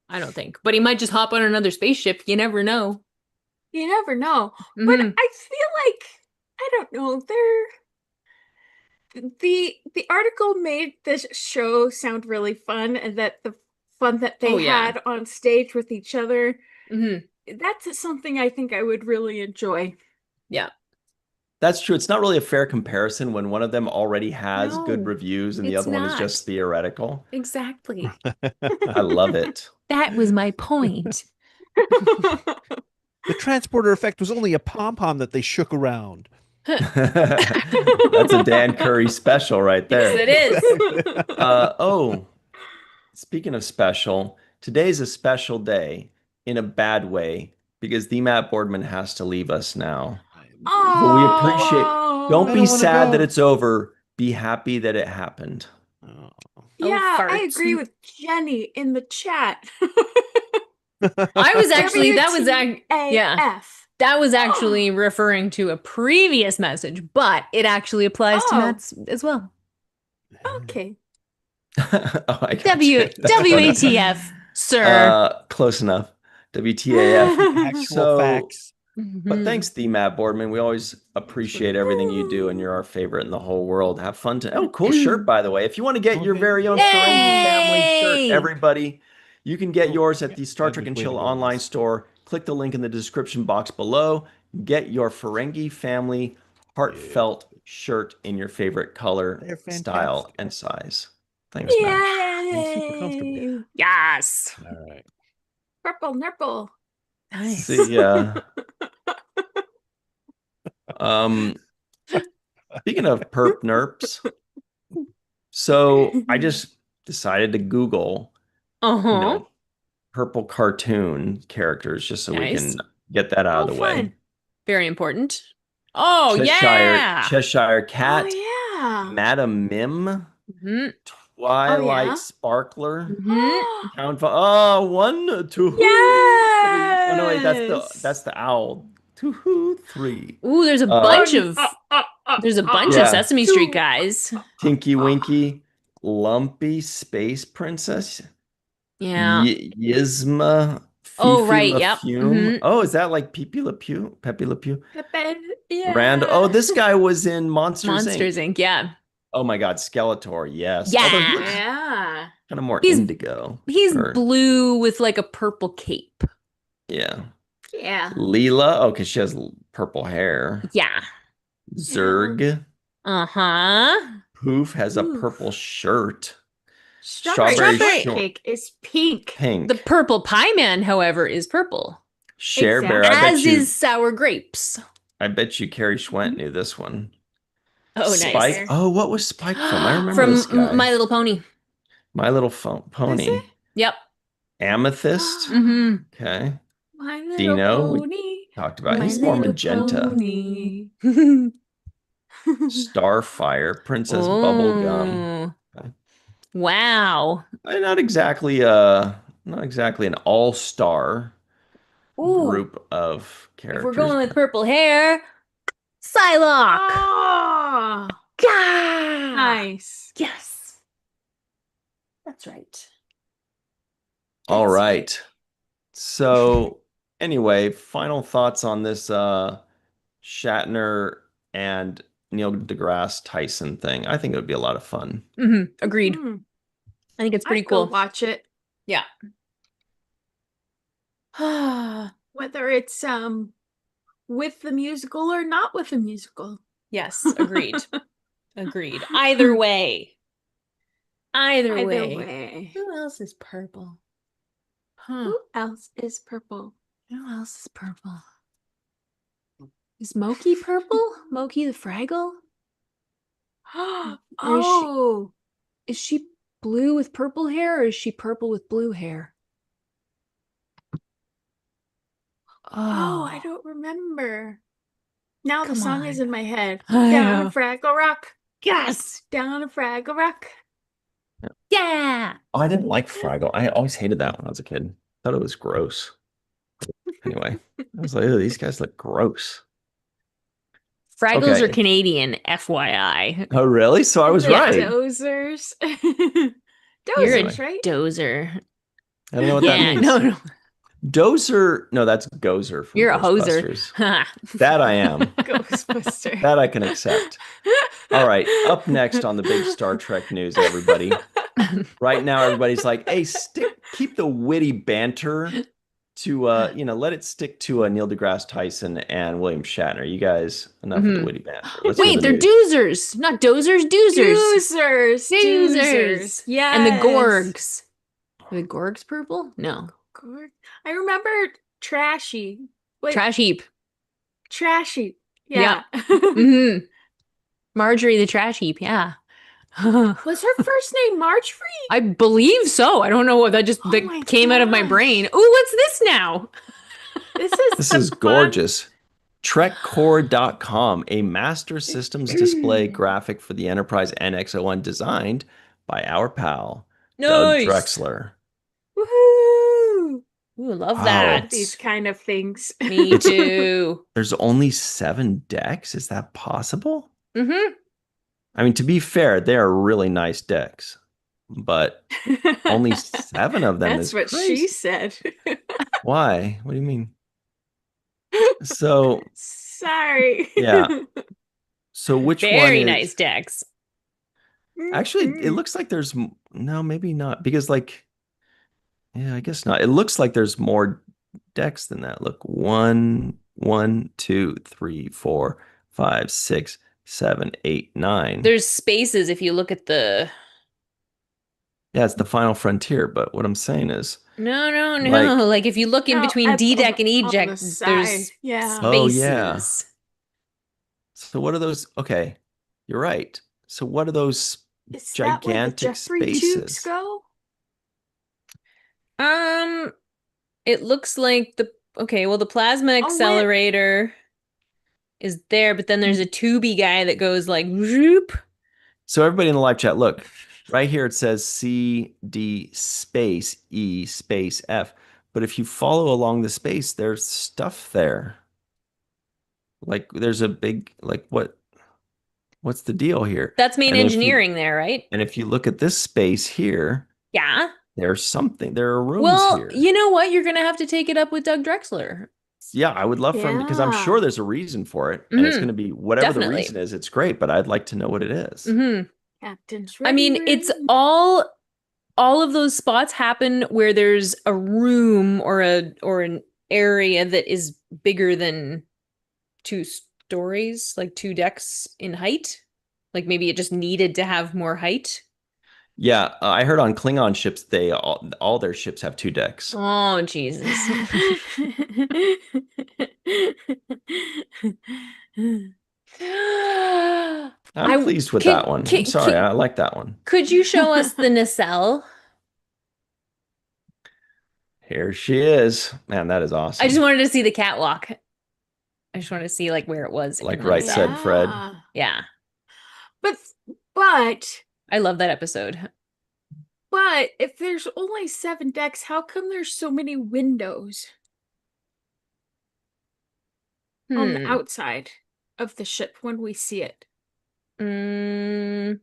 I don't think. But he might just hop on another spaceship. You never know. You never know. But I feel like I don't know. The article made this show sound really fun, and that the fun that they had on stage with each other. That's something I think I would really enjoy. Yeah. That's true. It's not really a fair comparison when one of them already has good reviews and the other one is just theoretical. Exactly. I love it. That was my point. The transporter effect was only a pom-pom that they shook around. That's a Dan Curry special right there. Yes, it is. Speaking of special, today's a special day in a bad way because the Matt Boardman has to leave us now. But we appreciate. Don't be sad that it's over. Be happy that it happened. Yeah, I agree with Jenny in the chat. I was actually that was actually referring to a previous message, but it actually applies to Matt's as well. Okay. WATF, sir. Close enough. WTAF. Actual facts. But thanks, the Matt Boardman. We always appreciate everything you do, and you're our favorite in the whole world. Have fun. Cool shirt, by the way. If you want to get your very own Ferengi family shirt, everybody, you can get yours at the Star Trek and Chill online store. Click the link in the description box below. Get your Ferengi family heartfelt shirt in your favorite color, style, and size. Thanks, Matt. Super comfortable. Yes. All right. Purple nurple. Nice. See ya. Speaking of perp nerps, so I just decided to Google, purple cartoon characters just so we can get that out of the way. Very important. Oh, Cheshire Cat. Oh, yeah. Madam Mim. Twilight Sparkler. Count. 1, 2. Yes. Oh no, wait, that's the owl. 2, 3. Ooh, there's a bunch of Sesame Street guys. Tinky Winky. Lumpy Space Princess. Yeah. Yzma Oh, Fifi right. La Yep. Fume. Oh, is that like Pepe Le Pew? Pepe Le Pew? Rand. Oh, Yeah. this guy was in Monsters Monsters Inc. Inc. Yeah. Oh my God, Skeletor. Yes. Although he looks Yeah. Yeah. kind of more He's indigo. he's Or blue with like a purple cape. yeah. Yeah. Leela. Oh, because she has purple hair. Yeah. Zurg. Uh-huh. Poof has a Oof. purple shirt. Strawberry Strawberry. shortcake is pink. Pink. The purple pie man, however, is purple. Share Bear. Exactly. As is sour grapes. I bet you Carrie Schwent knew this one. Oh, Share nice. Bear. Oh, what was Spike from? I remember From this guy. My Little Pony. My Little Is Pony. it? Yep. Amethyst. Mm-hmm. Okay. My Little Dino. We Pony. talked about. My He's more Little magenta. Pony. Starfire. Princess Bubblegum. Oh. Wow. Not exactly an all-star Ooh. group of If we're characters. going with purple hair, Psylocke. Oh, Yeah. nice. Yes. That's right. All right. So anyway, final thoughts on this Shatner and Neil deGrasse Tyson thing. I think it would be a lot of fun. Mm-hmm. Agreed. Mm, I think it's pretty I'd go cool. watch it. Yeah. Whether it's with the musical or not with the musical. Yes, agreed. Agreed. Either way. Either Either way. way. Who else is purple? Huh. Who else is purple? Who else is purple? Is Moki purple? Moki the Fraggle? Oh, Is she blue with purple hair or is she purple with blue hair? I don't remember. Now the Come song is on. in my head. I Down know. a Fraggle Rock. Yes. Down a Fraggle Rock. Yeah. Oh, I didn't like Fraggle. I always hated that when I was a kid. Thought it was gross. Anyway, I was like, oh, these guys look gross. Fraggles Okay. are Canadian, FYI. Oh, really? So I was The right. Dozers. You're a Dozers, right? dozer. I don't know what that Yeah, means. no. Dozer. No, that's Gozer from You're a hoser. Ghostbusters. That I am. Ghostbuster. That I can accept. All right. Up next on the big Star Trek news, everybody. Right now, everybody's like, hey, keep the witty banter to let it stick to Neil deGrasse Tyson and William Shatner. You guys, enough of the witty banter. Let's hear Wait, the they're news. doozers, not dozers, doozers. Doozers. Doozers. Yes. And the Gorgs. Are the Gorgs purple? No. I remember Trashy. Wait, Trash heap. Trashy. Yeah. Mm-hmm. Marjorie the trash heap, yeah. Was her first name Marjorie? I believe so. I don't know what that just Oh that my came out of my gosh. brain. Ooh, what's this now? This is gorgeous. TrekCore.com, a Master Systems display graphic for the Enterprise NX-01 designed by our pal, Doug Nice. Drexler. Woohoo! Ooh, love Wow. that. These kind of things. Me too. There's only 7 decks? Is that possible? Mm-hmm. I mean, to be fair, they are really nice decks, but only 7 of them That's is what crazy. she said. Why? What do you mean? So, Sorry. yeah. So which one Very is... nice decks. Actually, it looks like there's... No, maybe not. Because yeah, I guess not. It looks like there's more decks than that. Look, 1, 2, 3, 4, 5, 6, 7, 8, 9. There's spaces if you look at the... Yeah, it's the Final Frontier, but what I'm saying is... No. Like- Like if you look in between D deck and E on deck, the side. there's Yeah. Oh, yeah. spaces. So what are those? Okay, you're right. So what are those Is that where the gigantic Jeffrey tubes spaces? go? It looks like the plasma wait. accelerator is there, but then there's a tubey guy that goes like whoop. So everybody in the live chat, look, right here it says CD space E space F. But if you follow along the space, there's stuff there. Like there's a big, like what? What's the deal here? That's main And engineering there, right? And if you look at this space here, yeah, there's something. There are rooms well, here. you know what? You're gonna have to take it up with Doug Drexler. Yeah, I would love for him because I'm sure there's a reason for it, and it's going to be whatever the reason is. It's great, but I'd like to know what it is. Captain's I mean, it's all of those spots happen where there's a room or an area that is bigger than 2 stories, like 2 decks in height. Like maybe it just needed to have more height. Yeah, I heard on Klingon ships, they all their ships have 2 decks. Oh, Jesus. I'm pleased with that one. I'm sorry, I like that one. Could you show us the nacelle? Here she is. Man, that is awesome. I just wanted to see the catwalk. I just wanted to see like where it was. Like Right Said Fred. Yeah. But I love that episode. But if there's only 7 decks, how come there's so many windows on the outside of the ship when we see it? I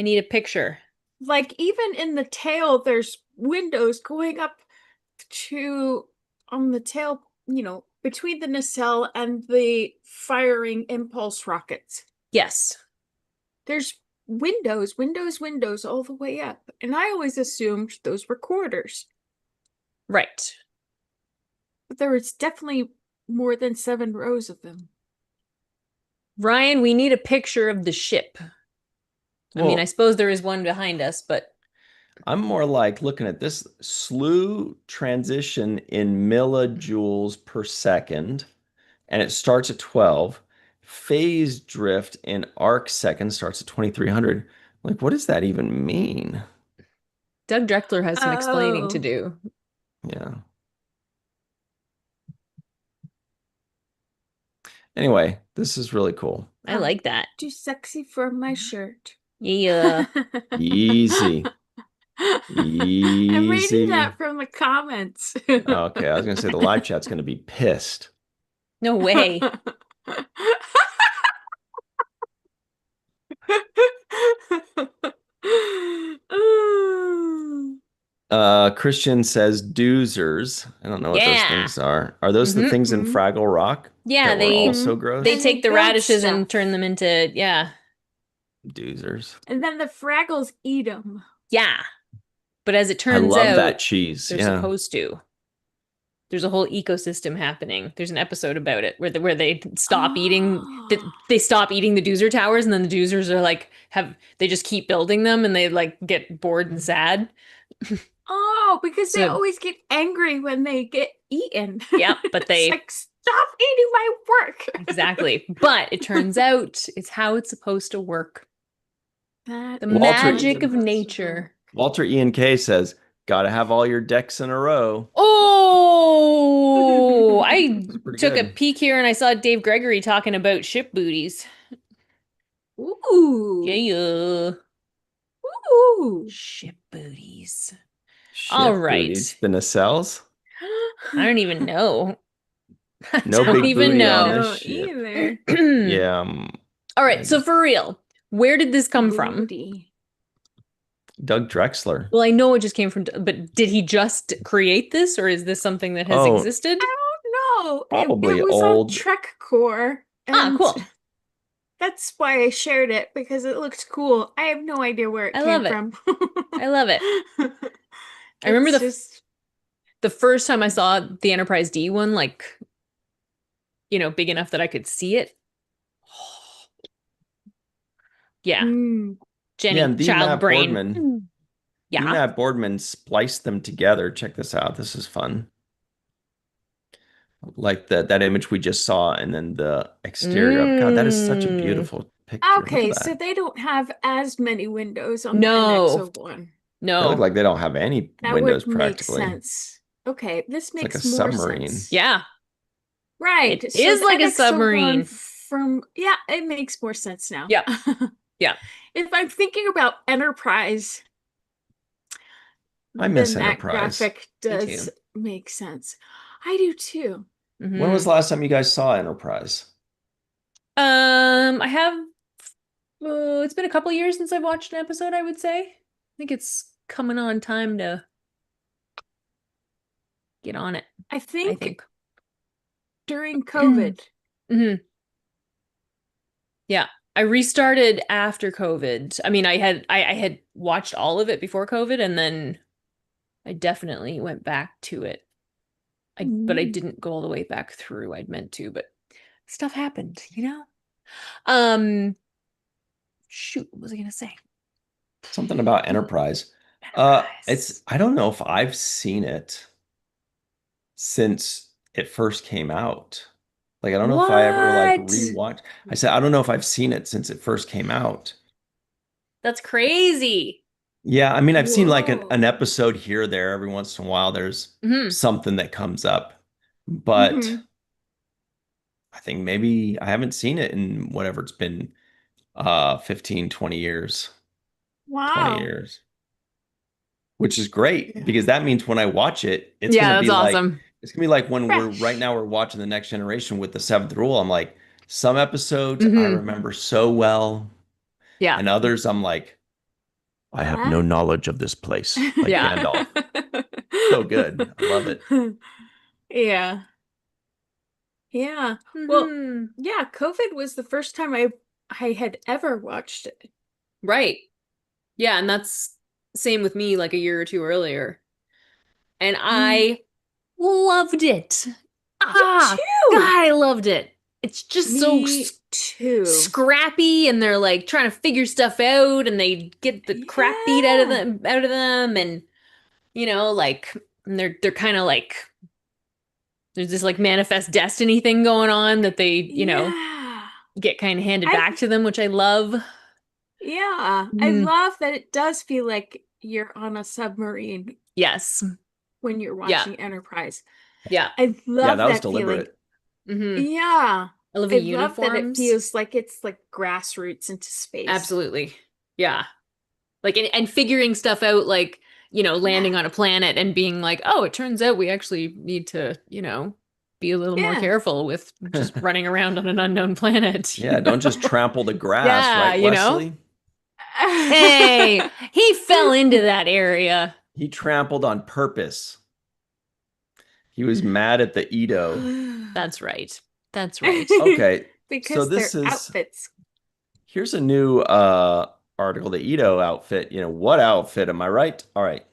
need a picture. Like even in the tail, there's windows going up on the tail, between the nacelle and the firing impulse rockets. Yes. There's windows all the way up. And I always assumed those were quarters. Right. But there was definitely more than 7 rows of them. Ryan, we need a picture of the ship. Well, I mean, I suppose there is one behind us, but I'm more like looking at this slew transition in millijoules per second, and it starts at 12. Phase drift in arc seconds starts at 2300. Like, what does that even mean? Doug Drexler has some explaining to do. Yeah. Anyway, this is really cool. I like that. Too sexy for my shirt. Yeah. Easy. Easy. I'm reading that from the comments. Okay, I was going to say the live chat's going to be pissed. No way. Christian says doozers. I don't know what those things are. Are those the things in Fraggle Rock? Yeah, that were also gross. They take the radishes and turn them into doozers. And then the Fraggles eat them. Yeah, but as it turns out, I love that cheese. They're supposed to. There's a whole ecosystem happening. There's an episode about it where they stop eating. They stop eating the doozer towers, and then the doozers are like they just keep building them, and they like get bored and sad. Oh, because they always get angry when they get eaten. Yeah, but they like, stop eating my work. Exactly. But it turns out it's how it's supposed to work. The magic of nature. Walter Ian K says, "Gotta have all your decks in a row." Oh, I took a peek here and I saw Dave Gregory talking about ship booties. Ooh. Yeah. Ooh. Ship booties. All right. The nacelles? I don't even know. No don't big even booty know. on this ship. Either. Yeah. All right. So for real, where did this come from? Doug Drexler. Well, I know it just came from, but did he just create this, or is this something that has existed? I don't know. Probably it was old. on Trek Core. Cool. That's why I shared it, because it looked cool. I have no idea where it came from. I love it. I remember the first time I saw the Enterprise D one, like, big enough that I could see it. Yeah. Jenny, child brain. Boardman, Matt Boardman spliced them together. Check this out. This is fun. Like that image we just saw, and then the exterior. God, that is such a beautiful picture. Okay, so they don't have as many windows on the NX-01. No. They look like they don't have any windows practically. Make sense. Okay, this makes like a more submarine. sense. Yeah. Right. It is like a submarine. It makes more sense now. Yeah. Yeah. If I'm thinking about Enterprise, I miss then Enterprise. That graphic does make sense. I do too. When was the last time you guys saw Enterprise? I have It's been a couple years since I've watched an episode, I would say. I think it's coming on time to get on it, I I think think. during COVID. Yeah. I restarted after COVID. I mean, I had watched all of it before COVID, and then I definitely went back to it. But I didn't go all the way back through. I'd meant to, but stuff happened, you know? Shoot, what was I gonna say? Something about Enterprise. I don't know if I've seen it since it first came out. Like, I don't know if I ever like What? rewatched. I said, I don't know if I've seen it since it first came out. That's crazy. Yeah, I mean, I've seen like an Whoa. episode here or there every once in a while. There's Mhm. something that comes up, but I think maybe I haven't seen it in whatever it's been, 15, 20 years, 20 Wow. years, which is great because that means when I watch it, it's Yeah, gonna that's be like awesome. it's gonna be like when right Fresh. now we're watching The Next Generation with the Seventh Rule. I'm like, some episodes I Mhm. remember so well, Yeah. and others I'm like, I have Huh? no knowledge of this place, like Yeah. Gandalf. So good. I love it. Yeah. Yeah. Well, Mhm. yeah, COVID was the first time I had ever watched it. Right. Yeah, and that's same with me like a year or two earlier. And Me I loved it. Ah, God, too. I loved it. It's just so Me too. scrappy, and they're like trying to figure stuff out, and they get the crap beat Yeah. out of them, and like, and they're kind of like there's this like manifest destiny thing going on that they, Yeah. get kind of handed I back to them, which I love. yeah. I Mm, love that it does feel like you're on a submarine yes. when you're Yeah. watching Enterprise. Yeah. I Yeah, love that was that feeling. deliberate. Yeah. I love the I love that it uniforms. feels like it's like grassroots into space. Absolutely. Yeah. Like, and figuring stuff out, like, Yeah. landing on a planet and being like, oh, it turns out we actually need to, be a little more Yeah. careful with just running around on an unknown planet. Yeah, don't just trample the grass, Yeah, right, Wesley? Hey, he fell into that area. He trampled on purpose. He was mad at the Edo. That's right. That's right. Okay, so Because this their is outfits here's a new article, the Edo outfit. What outfit? Am I right? All right.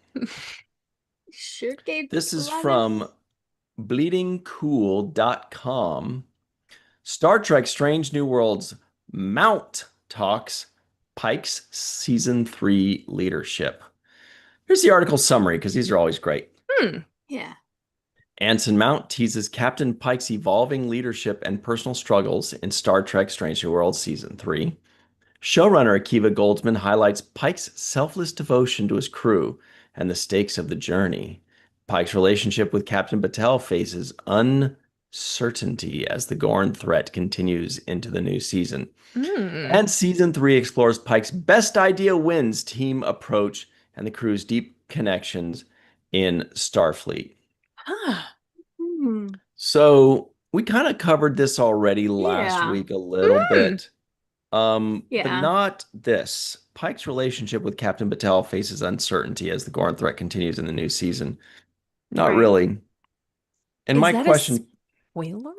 sure gave This a is lot of from bleedingcool.com. Star Trek Strange New Worlds Mount talks Pike's season 3 leadership. Here's the article summary because these are always great. yeah. Anson Mount teases Captain Pike's evolving leadership and personal struggles in Star Trek Strange New Worlds Season 3. Showrunner Akiva Goldsman highlights Pike's selfless devotion to his crew and the stakes of the journey. Pike's relationship with Captain Batel faces uncertainty as the Gorn threat continues into the new season. And Season 3 explores Pike's best idea wins team approach and the crew's deep connections in Starfleet. So we kind of covered this already last Yeah. week a little bit. But Yeah. not this. Pike's relationship with Captain Batel faces uncertainty as the Gorn threat continues in the new season. Not Right. really. And Is my that question, a spoiler?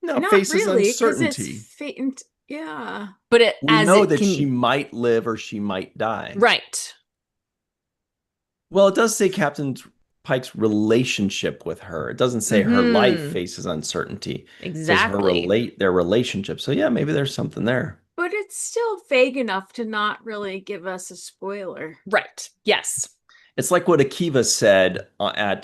no, Not faces really, because it's uncertainty. faint. Yeah. But it We as know it that can she might live or she might die. right. Well, it does say Captain Pike's relationship with her. It doesn't say her life faces uncertainty. It says Exactly. their relationship. So yeah, maybe there's something there. But it's still vague enough to not really give us a spoiler. Right. Yes. It's like what Akiva said at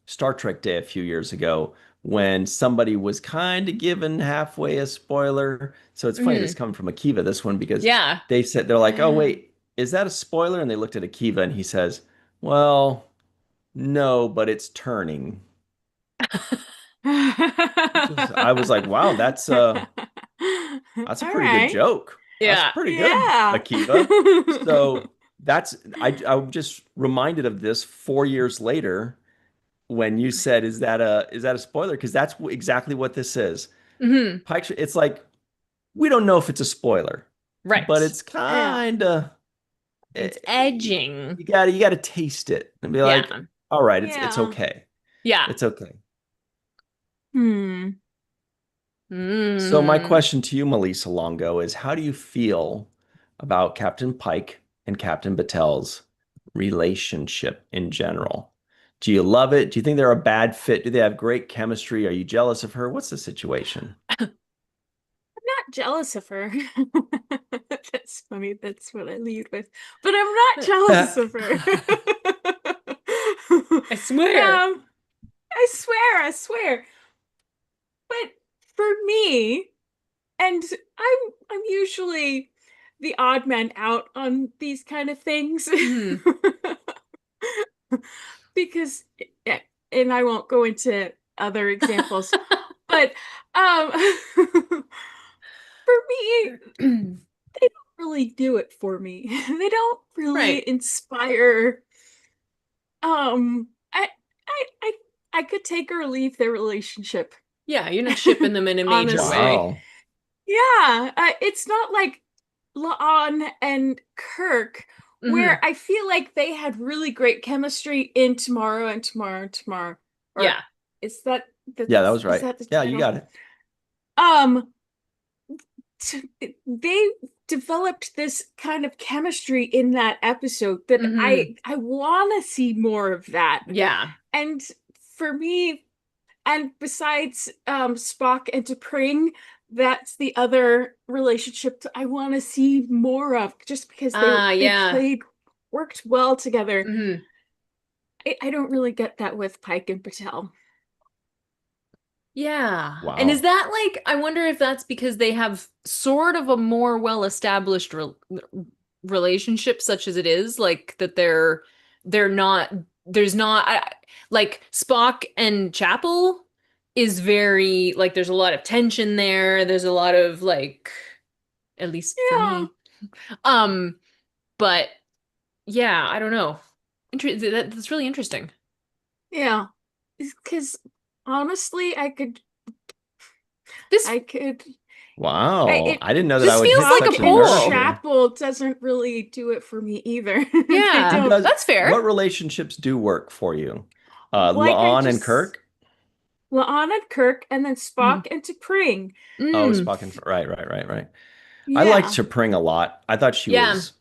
Star Trek Day a few years ago when somebody was kind of given halfway a spoiler. So it's funny this coming from Akiva, this one, because Yeah. they're like, oh, wait, is that a spoiler? And they looked at Akiva and he says, well, no, but it's turning. I was like, wow, that's a All pretty good right. joke. That's Yeah. pretty good, Yeah. Akiva. So I'm just reminded of this 4 years later when you said, is that a spoiler? Because that's exactly what this is. hmm Pike's, it's like we don't know if it's a spoiler, Right. but it's kind of it's edging. You got to taste it and be like, all right, it's okay. Yeah. It's okay. So my question to you, Melissa Longo, is how do you feel about Captain Pike and Captain Batel's relationship in general? Do you love it? Do you think they're a bad fit? Do they have great chemistry? Are you jealous of her? What's the situation? I'm not jealous of her. That's funny. That's what I lead with. But I'm not jealous of her. I swear. I swear. But for me, and I'm usually the odd man out on these kind of things. Because and I won't go into other examples, but for me, they don't really do it for me. They don't really inspire. I could take or leave their relationship. Yeah, you're not shipping them in a major way. Yeah, it's not like La'an and Kirk, where I feel like they had really great chemistry in Tomorrow and Tomorrow and Tomorrow. Or is that yeah, that was right. Yeah, you got it. They developed this kind of chemistry in that episode that I want to see more of that. Yeah. And for me, and besides Spock and T'Pring, that's the other relationship I want to see more of, just because they worked well together. I don't really get that with Pike and Patel. Yeah. Wow. And is that like, I wonder if that's because they have sort of a more well-established relationship, such as it is, like that they're not, there's not, like Spock and Chapel is very, like, there's a lot of tension there. There's a lot of, like, at least for me. But yeah, I don't know. That's really interesting. Yeah. Because honestly, I could. Wow. I didn't know that I would feels hit like such a pull. Chapel doesn't really do it for me either. Yeah, that's fair. What relationships do work for you? La'an and Kirk? La'an and Kirk, and then Spock and T'Pring. Oh, Spock and right. Yeah. I liked T'Pring a lot. I thought she was,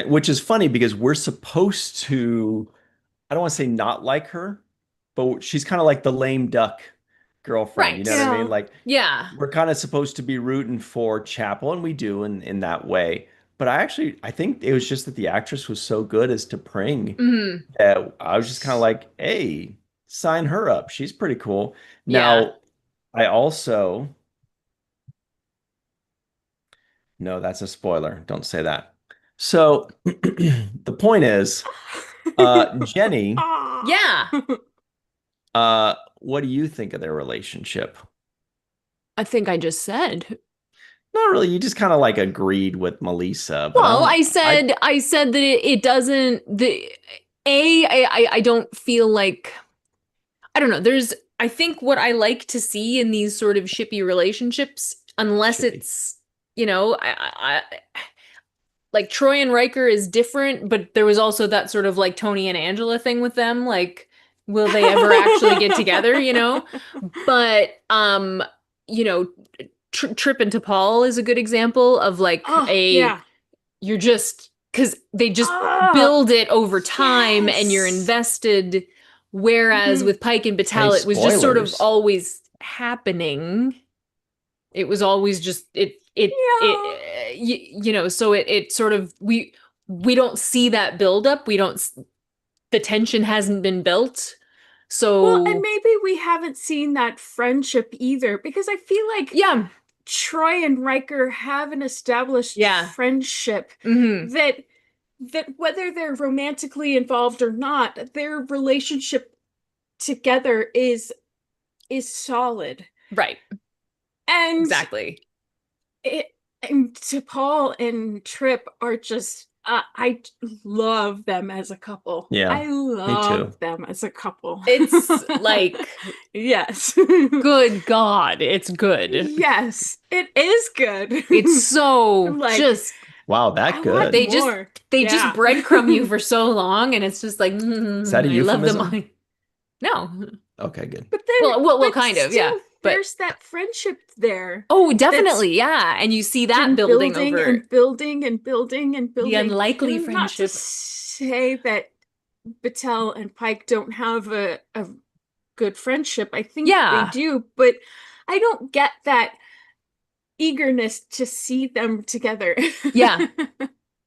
which is funny because we're supposed to, I don't want to say not like her, but she's kind of like the lame duck girlfriend. You know what I mean? Like, we're kind of supposed to be rooting for Chapel, and we do in that way. But I think it was just that the actress was so good as T'Pring that I was just kind of like, hey, sign her up. She's pretty cool. Now, I also, no, that's a spoiler. Don't say that. So the point is, Jenny. What do you think of their relationship? I think I just said. Not really. You just kind of like agreed with Melissa. But well, I said that it doesn't. I don't feel like. I don't know. I think what I like to see in these sort of shippy relationships, unless it's, I like Troy and Riker is different, but there was also that sort of like Tony and Angela thing with them. Like, will they ever actually get together? But Trip and T'Pol is a good example of like you're just, because they just build it over time and you're invested. Whereas with Pike and Batel, it was just sort of always happening. It was always just so it sort of, we don't see that buildup. The tension hasn't been built. So well, and maybe we haven't seen that friendship either, because I feel like Troy and Riker have an established friendship that whether they're romantically involved or not, their relationship together is solid. Right. And exactly. And T'Pol and Trip are just I love them as a couple. Yeah, I me too. love them as a couple. It's like, yes. good God, it's good. Yes, it is good. It's so Like, just Wow, that I good. want they more. just Yeah. breadcrumb you for so long, and it's just like, Is that a I love them. euphemism? No. Okay, good. But then, Well, but kind of, yeah. still, But there's that friendship there oh, that's definitely, yeah. And you see that been building building over and building and building and the building. unlikely And not to friendship. say that Battelle and Pike don't have a good friendship. I think they Yeah. do, but I don't get that eagerness to see them together. Yeah.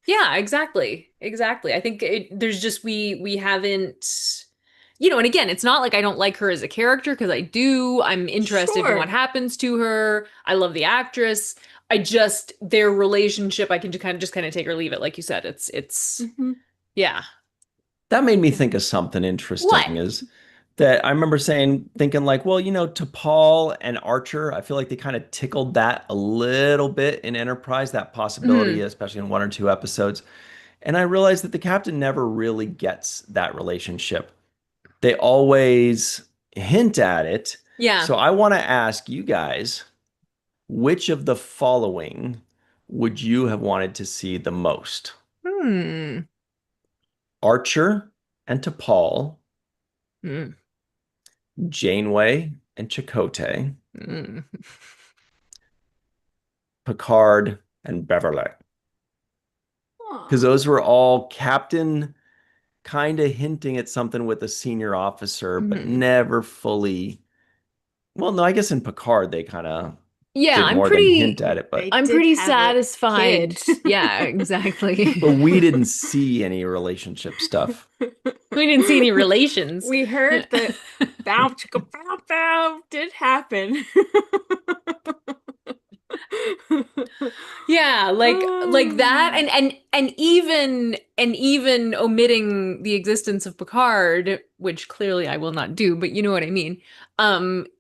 Yeah, exactly. Exactly. I think there's just we haven't, and again, it's not like I don't like her as a character, because I do. I'm interested in what Sure. happens to her. I love the actress. I just their relationship, I can just kind of take or leave it, like you said. It's Mhm. yeah. That made me think of something What? interesting is that I remember thinking like, well, to Paul and Archer, I feel like they kind of tickled that a little bit in Enterprise, that possibility, Mhm. especially in 1 or 2 episodes. And I realized that the captain never really gets that relationship. They always hint at it. Yeah. So I want to ask you guys, which of the following would you have wanted to see the most? Hmm. Archer and T'Pol, Mm. Janeway and Chakotay, Mm. Picard and Beverly. Because Aw. those were all captain kind of hinting at something with a senior officer, but Mhm. never fully. Well, no, I guess in Picard they kind of Yeah, did more than hint at it, They but I'm did pretty have a satisfied. kid. Yeah, exactly. but we didn't see any relationship stuff. We didn't see any relations. We heard that bow chicka bow bow did happen. Yeah, like that, and even omitting the existence of Picard, which clearly I will not do, but you know what I mean.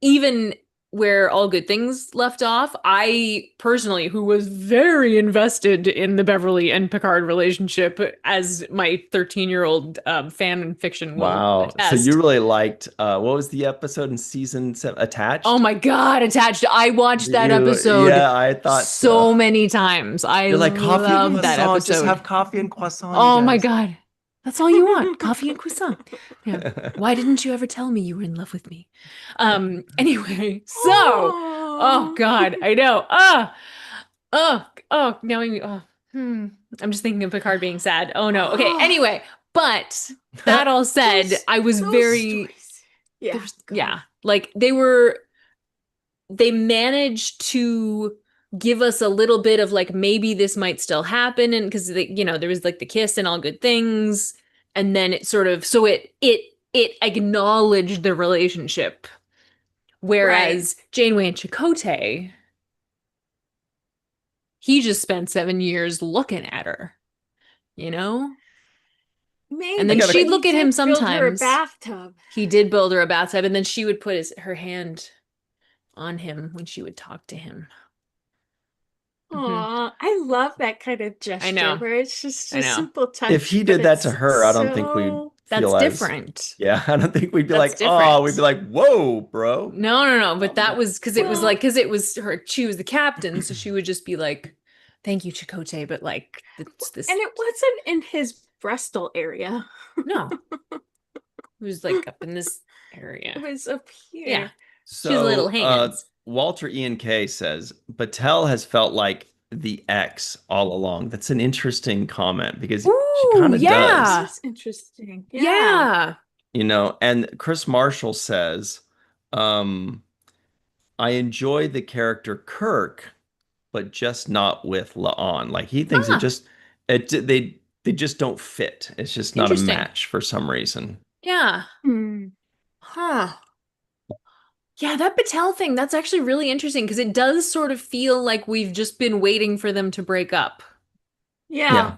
Even where All Good Things left off, I personally, who was very invested in the Beverly and Picard relationship, as my 13-year-old fan fiction will Wow. So you attest. really liked what was the episode in season 7, Oh Attached? my God, Attached. I watched that episode Yeah, I thought so. so many times. I You're like coffee and love that croissant. Just episode. have coffee and croissant, you Oh my guys. God. That's all you want. Coffee and croissant. Yeah. Why didn't you ever tell me you were in love with me? Anyway, so, oh Aw. God, I know. Now I'm just thinking of Picard being sad. Oh no. Okay, anyway, but that all said, I was Those very, stories. Yeah. go yeah, ahead. like they managed to give us a little bit of like, maybe this might still happen, and because there was like the kiss and All Good Things, and then it sort of, so it acknowledged the relationship, whereas Janeway and Chakotay, he just spent 7 years looking at her, you know and then Maybe, she'd but look he at him did build her a sometimes. bathtub. He did build her a bathtub, and then she would put her hand on him when she would talk to him. Aw, I love that kind of gesture know. where it's just I a know. simple touch. If he but did that to it's her, I don't think we'd so That's feel as different. yeah, I don't think we'd be That's like, oh, different. we'd be like, whoa, bro. No. But that was because it was Well- like, because it was her, she was the captain. So she would just be like, thank you, Chakotay. But like, it's this. And it wasn't in his Bristol area. No. It was like up in this It area. was up here. Yeah. She's little hands. Walter Ian K says, Battelle has felt like the ex all along. That's an interesting comment because she kind of yeah. does. That's interesting. Yeah. And Chris Marshall says, I enjoy the character Kirk, but just not with La'an. Like he thinks they just don't fit. It's just not a Interesting. match for some reason. Yeah. Hmm. Huh. Yeah, that Battelle thing, that's actually really interesting because it does sort of feel like we've just been waiting for them to break up. Yeah.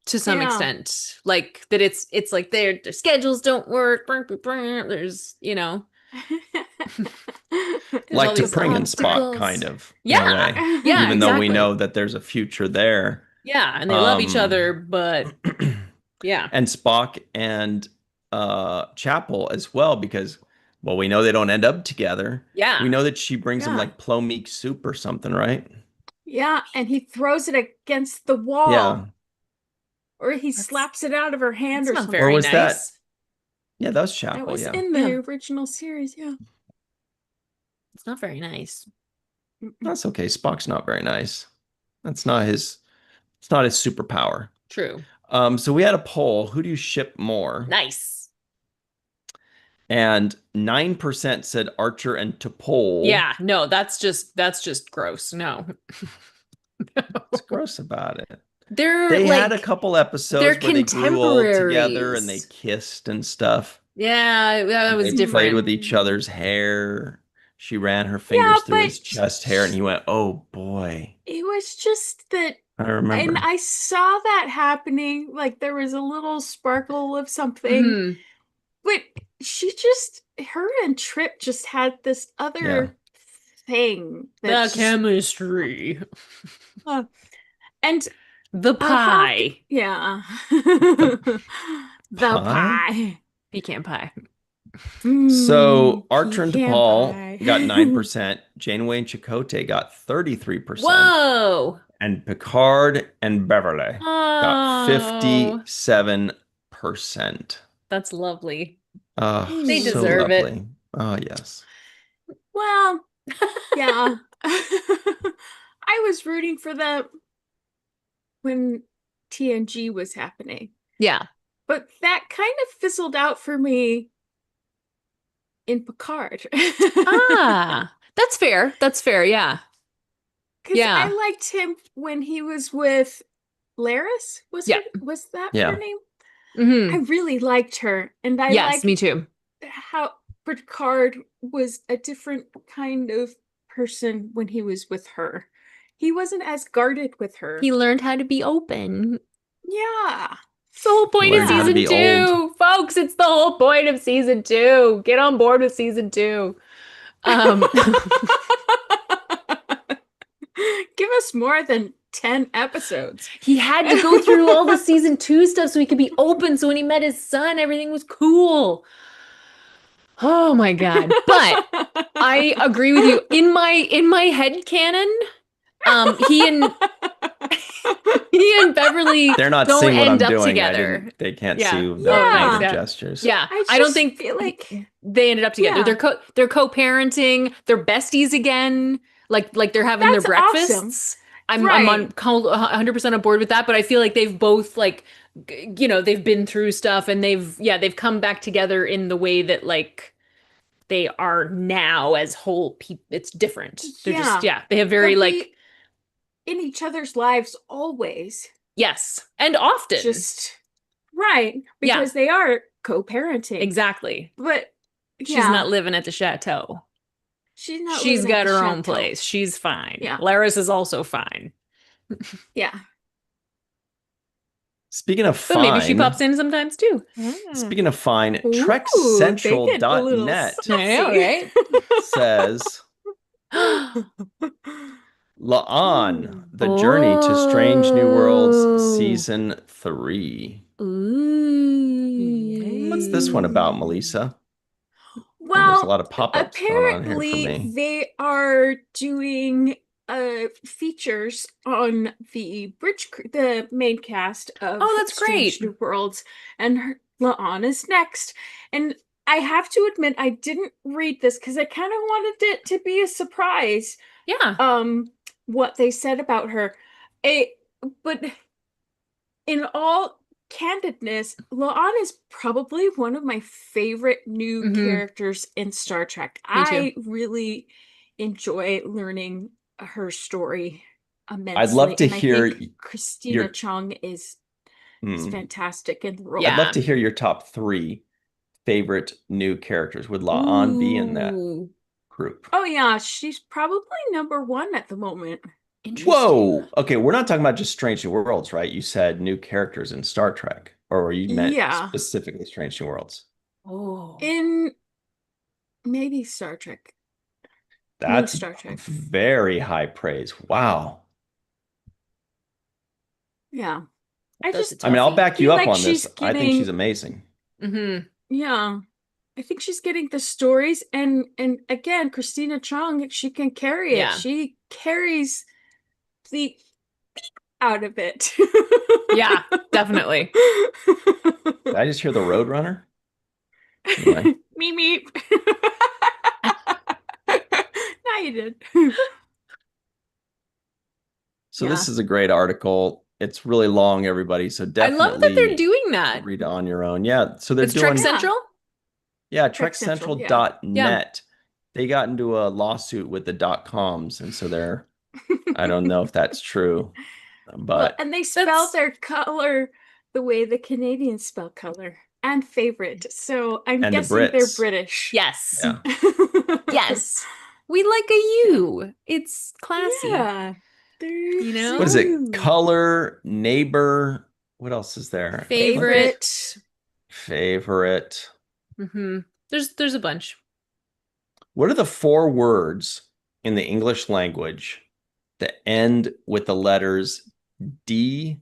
To some extent. Like that it's like their schedules don't work. There's, There's Like all to these bring in Spock, obstacles. kind of. Yeah. In a way. Yeah, Even though we exactly. know that there's a future there. Yeah, and they love each other, but yeah. And Spock and Chapel as well, because well, we know they don't end up together. Yeah. We know that she brings him Yeah. like plomeek soup or something, right? Yeah, and he throws it against the wall. Yeah. Or he slaps it out of her hand or not something. very Or was that? nice. Yeah, that was Chapel. That was Yeah. in the original series, yeah. It's not very nice. That's okay. Spock's not very nice. That's not his. It's not his superpower. True. So we had a poll. Who do you ship more? Nice. And 9% said Archer and T'Pol. Yeah, no, that's just gross. No. What's gross about it? They had a couple episodes where they grew old together and they contemporaries. kissed and stuff. Yeah, that was They different. played with each other's hair. She ran her fingers through his chest hair, and he went, "Oh boy." It was just that, I remember. and I saw that happening. Like there was a little sparkle of something, but her and Trip just had this other thing. The chemistry. And the pie. The pie. Pecan pie. So Archer and T'Pol got 9%. Janeway and Chakotay got 33%. Whoa! And Picard and Beverly got 57%. That's lovely. They deserve it. Oh, yes. Well, yeah. I was rooting for them when TNG was happening. Yeah. But that kind of fizzled out for me in Picard. That's fair. That's fair, yeah. Because I liked him when he was with Laris. Was that her name? Mm-hmm. I really liked her. And I liked me too. How Picard was a different kind of person when he was with her. He wasn't as guarded with her. He learned how to be open. Yeah. It's the whole point of season 2. Folks, it's the whole point of season 2. Get on board with season 2. Give us more than 10 episodes. He had to go through all the season 2 stuff so he could be open. So when he met his son, everything was cool. Oh my God. But I agree with you. In my head canon, he and Beverly they're not don't seeing what end I'm up doing. together. They can't see the gestures. Yeah, I don't think they ended up together. They're co-parenting. They're besties again. Like they're having their breakfasts. Awesome. I'm on 100% on board with that. But I feel like they've both they've been through stuff and they've come back together in the way that they are now as whole people. It's different. They're they have very in each other's lives always. Yes. And often. Because they are co-parenting. Exactly. But she's not living at the chateau. She's got her own place. She's fine. Yeah. Laris is also fine. Yeah. Speaking of fine. But maybe she pops in sometimes too. Speaking of fine, TrekCentral.net says La'an, The Journey to Strange New Worlds, Season 3. Ooh. What's this one about, Melissa? Well, there's a lot of pop-ups apparently they are doing features on the main cast of that's great. New Worlds, and La'an is next. And I have to admit, I didn't read this because I kind of wanted it to be a surprise. Yeah. What they said about her. But in all candidness, La'an is probably one of my favorite new characters in Star Trek. I really enjoy learning her story immensely. I'd love to hear Christina Chung is fantastic in the role. I'd love to hear your top 3 favorite new characters. Would La'an be in that group? Oh yeah, she's probably number 1 at the moment. Whoa. Okay, we're not talking about just Strange New Worlds, right? You said new characters in Star Trek, or were you meant specifically Strange New Worlds? Oh. In maybe Star Trek. That's Star Trek. Very high praise. Wow. Yeah. I mean, I'll back you up on this. Getting, I think she's amazing. Yeah. I think she's getting the stories, and again, Christina Chong, she can carry it. She carries the out of it. Yeah, definitely. Did I just hear the Roadrunner? Anyway. Meep. Now you did. So this is a great article. It's really long, everybody. So definitely I love that they're doing that. Read it on your own. Yeah. So they're doing Trek Central? Yeah, TrekCentral.net. They got into a lawsuit with the .coms, and so they're I don't know if that's true. But and they spell their color the way the Canadians spell color and favorite. So I'm guessing they're British. Yes. Yeah. Yes. We like a U. It's classy. Yeah. You know? What is it? Color, neighbor. What else is there? Favorite. There's a bunch. What are the 4 words in the English language that end with the letters D-O-U-S?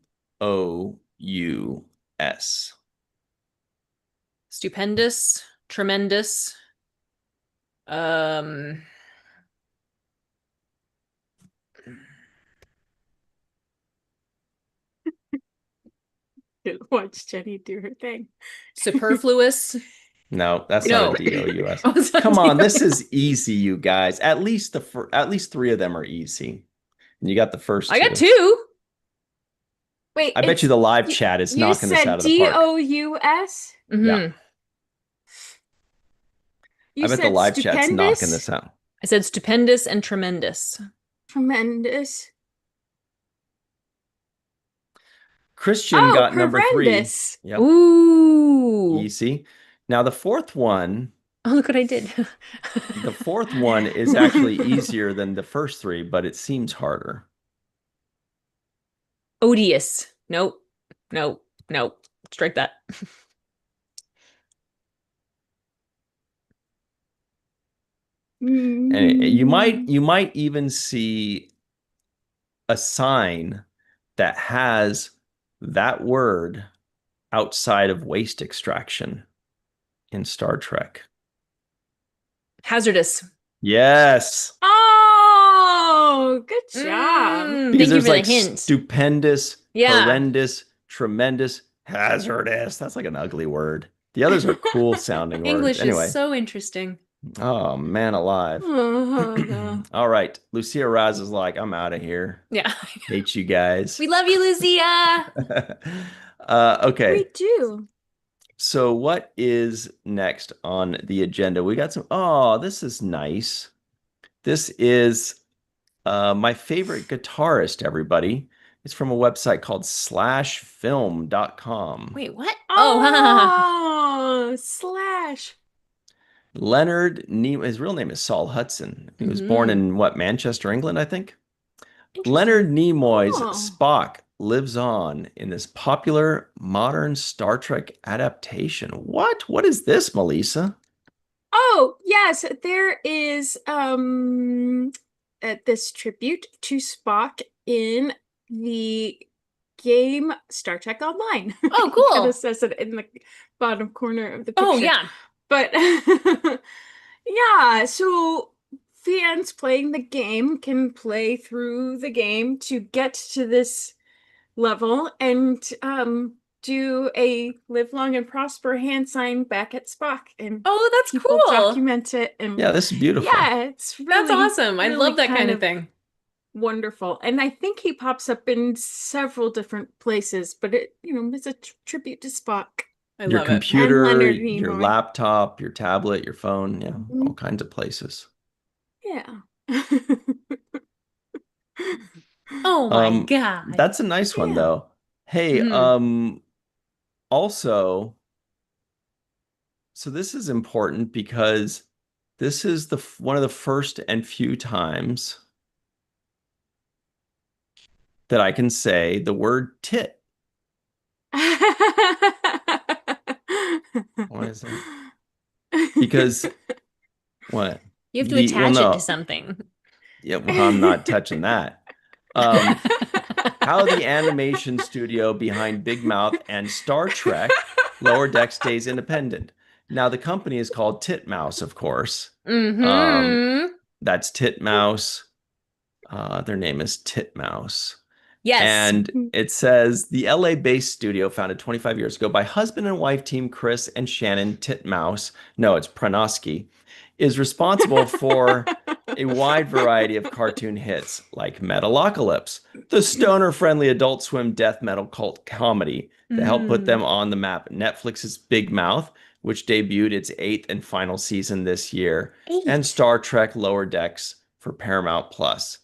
Stupendous, tremendous. Watch Jenny do her thing. Superfluous. No, that's not a D-O-U-S. Come on, this is easy, you guys. At least 3 of them are easy. And you got the first 2. I got 2. Wait, I bet you the live chat is knocking this out of the park. D-O-U-S? Yeah. I bet the live chat's knocking this out. I said stupendous and tremendous. Tremendous. Christian got number 3. Yep. Ooh. Easy. Now the 4th one. Oh, look what I did. The 4th one is actually easier than the first 3, but it seems harder. Odious. Nope. Strike that. And you might even see a sign that has that word outside of waste extraction in Star Trek. Hazardous. Yes. Oh, good job. Because there's like stupendous, horrendous, tremendous, hazardous. That's like an ugly word. The others are cool sounding words. English anyway. is so interesting. Oh, man alive. All right. Lucia Raz is like, I'm out of here. Yeah. Hate you guys. We love you, Lucia. Okay. We do. So what is next on the agenda? We got some, oh, this is nice. This is my favorite guitarist, everybody. It's from a website called /film.com. Wait, what? Oh, Slash. Leonard Nimoy, his real name is Saul Hudson. He was born in Manchester, England, I think. Leonard Nimoy's Spock lives on in this popular modern Star Trek adaptation. What is this, Melissa? Oh, yes, there is this tribute to Spock in the game Star Trek Online. Oh, cool. It kind of says it in the bottom corner of the picture. Oh, yeah. But yeah, so fans playing the game can play through the game to get to this level and do a live long and prosper hand sign back at Spock. And oh, that's people cool. Document it. And yeah, this is beautiful. Yeah, it's really, that's awesome. I really love that kind of thing. Wonderful. And I think he pops up in several different places, but it's a tribute to Spock. I your love computer, your laptop, your tablet, your phone, all kinds of places. Yeah. Oh my God. That's a nice one though. Hey, also, so this is important because this is one of the first and few times that I can say the word tit. Why is that? Because what? You have to attach it to something. Yeah, well, I'm not touching that. how the animation studio behind Big Mouth and Star Trek Lower Deck stays independent. Now, the company is called Titmouse, of course. That's Titmouse. Their name is Titmouse. Yes. And it says the LA-based studio founded 25 years ago by husband and wife team Chris and Shannon Titmouse. No, it's Pranoski. Is responsible for a wide variety of cartoon hits like Metalocalypse, the stoner-friendly Adult Swim death metal cult comedy that helped put them on the map. Netflix's Big Mouth, which debuted its 8th and final season this year, and Star Trek Lower Decks for Paramount Plus.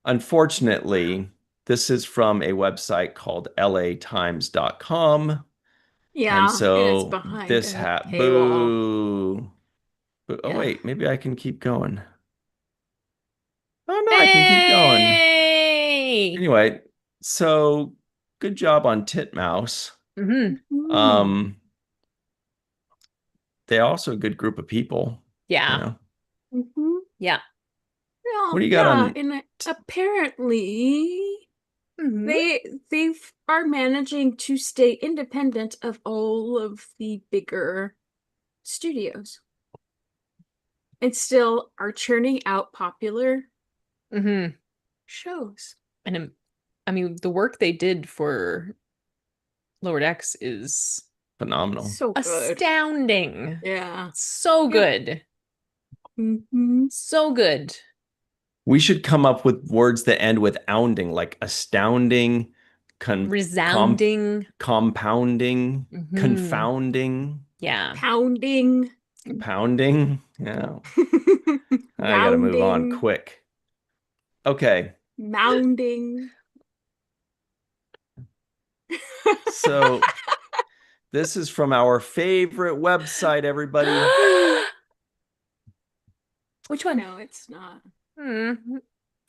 Unfortunately, this is from a website called latimes.com. Yeah, and so it's behind this boo. Oh, wait, maybe I can keep going. Oh, no, I can keep going. Anyway, so good job on Titmouse. They're also a good group of people. Yeah. You know? Yeah. What do you got on? And apparently they are managing to stay independent of all of the bigger studios. And still are churning out popular shows. And I mean, the work they did for Lower Decks is phenomenal. So good. Astounding. Yeah. So good. So good. We should come up with words that end with ounding, like astounding, resounding, compounding, confounding. Yeah. Pounding. Yeah. I gotta move on quick. Okay. Mounding. So this is from our favorite website, everybody. Which one? No, it's not.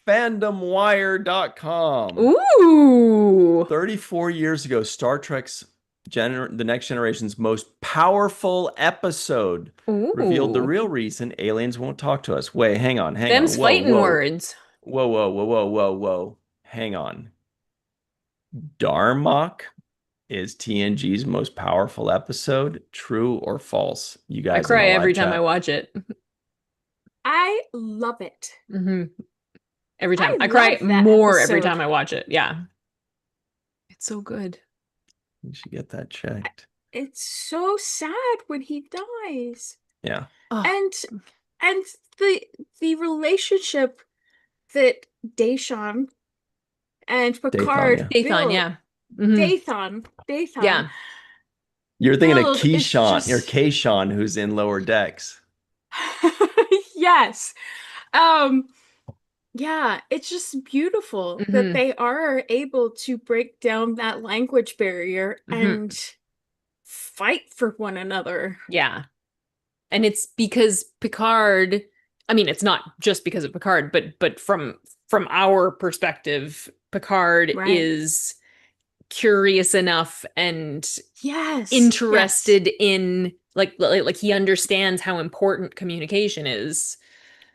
Fandomwire.com. Ooh. 34 years ago, Star Trek's The Next Generation's most powerful episode revealed the real reason aliens won't talk to us. Wait, hang on. Them's fighting words. Whoa. Hang on. Darmok is TNG's most powerful episode. True or false? You guys. I cry every time I watch it. I love it. Every time. I cry more every time I watch it. Yeah. It's so good. You should get that checked. It's so sad when he dies. Yeah. And the relationship that Deshawn and Picard Dathan. Yeah. You're thinking of Keyshawn. You're Kayshawn, who's in Lower Decks. Yes. Yeah, it's just beautiful that they are able to break down that language barrier and fight for one another. Yeah. And it's because Picard, I mean, it's not just because of Picard, but from our perspective, Picard is curious enough and interested in like he understands how important communication is.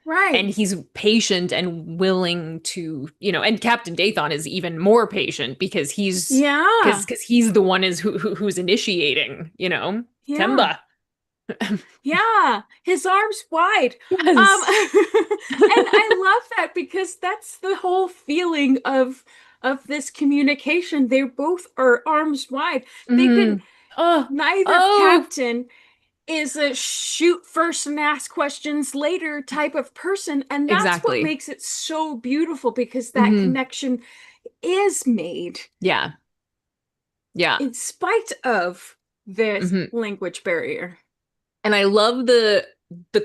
Right. And he's patient and willing to, and Captain Dathan is even more patient because he's because he's the one who's initiating, Temba. Yeah, his arms wide. Yes. And I love that because that's the whole feeling of this communication. They both are arms wide. They can neither captain is a shoot first and ask questions later type of person, and that's what makes it so beautiful because that connection is made. Yeah. In spite of this language barrier. And I love the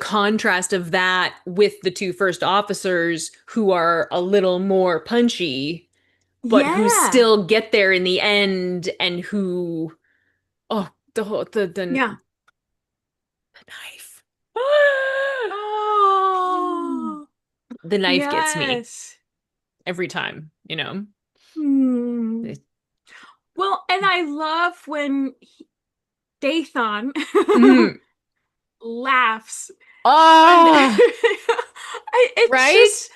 contrast of that with the two first officers who are a little more punchy, but who still get there in the end, and who the knife. The knife gets me every time, Well, and I love when Dathan laughs. It's just,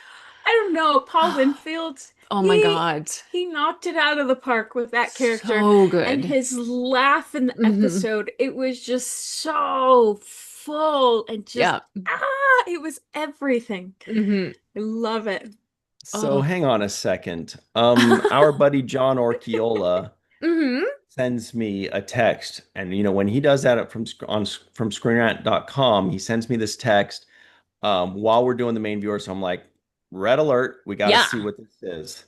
I don't know, Paul Winfield. Oh my God. He knocked it out of the park with that character. So good. And his laugh in the episode, it was just so full and just, it was everything. I love it. So hang on a second. Our buddy John Orchiola sends me a text, and when he does that from screenrant.com, he sends me this text while we're doing the main viewer. So I'm like, red alert, we got to see what this is.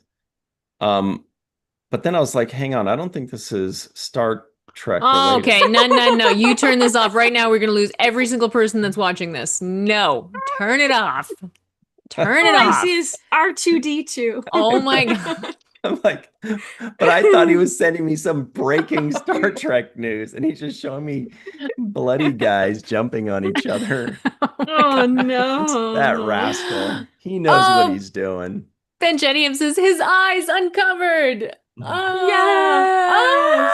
But then I was like, hang on, I don't think this is Star Trek related. Okay, no. You turn this off right now. We're going to lose every single person that's watching this. No, turn it off. Turn it off. I see is R2D2. Oh my God. I'm like, but I thought he was sending me some breaking Star Trek news, and he's just showing me bloody guys jumping on each other. Oh no. That rascal. He knows what he's doing. Ben Jennium says his eyes uncovered. Yes.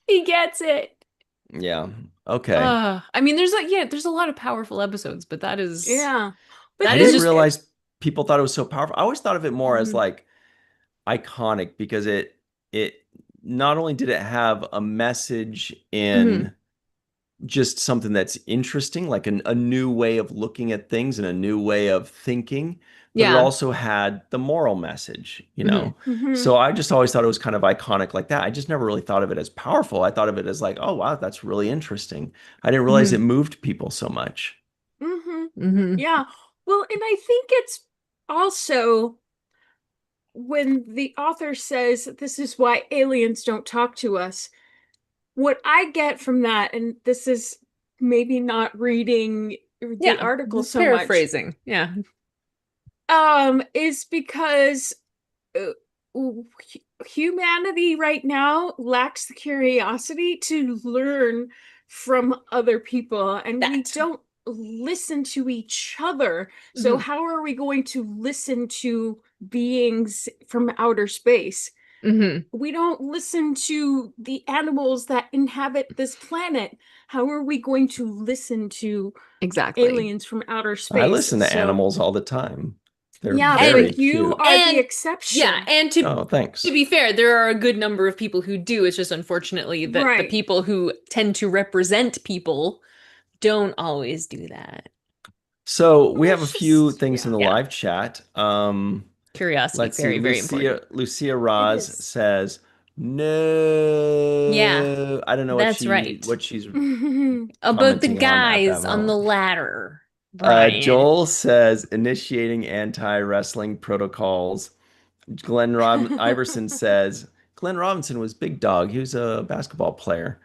He gets it. Yeah. Okay. I mean, there's a lot of powerful episodes, but that is But I didn't realize people thought it was so powerful. I always thought of it more as like iconic, because it not only did it have a message in just something that's interesting, like a new way of looking at things and a new way of thinking, but it also had the moral message, So I just always thought it was kind of iconic like that. I just never really thought of it as powerful. I thought of it as like, oh wow, that's really interesting. I didn't realize it moved people so much. Yeah. Well, and I think it's also when the author says this is why aliens don't talk to us, what I get from that, and this is maybe not reading the article so much, paraphrasing, is because humanity right now lacks the curiosity to learn from other people, and we don't listen to each other. So how are we going to listen to beings from outer space? We don't listen to the animals that inhabit this planet. How are we going to listen to aliens from outer space? I listen to animals all the time. They're very but you are the exception. Yeah, and thanks. To be fair, there are a good number of people who do. It's just unfortunately that the people who tend to represent people don't always do that. So we have a few things in the live chat. Curiosity, very, very important. Lucia Roz says, no. Yeah. I don't know what she's about the guys on the ladder. Joel says, initiating anti-wrestling protocols. Glenn Iverson says, Glenn Robinson was big dog. He was a basketball player.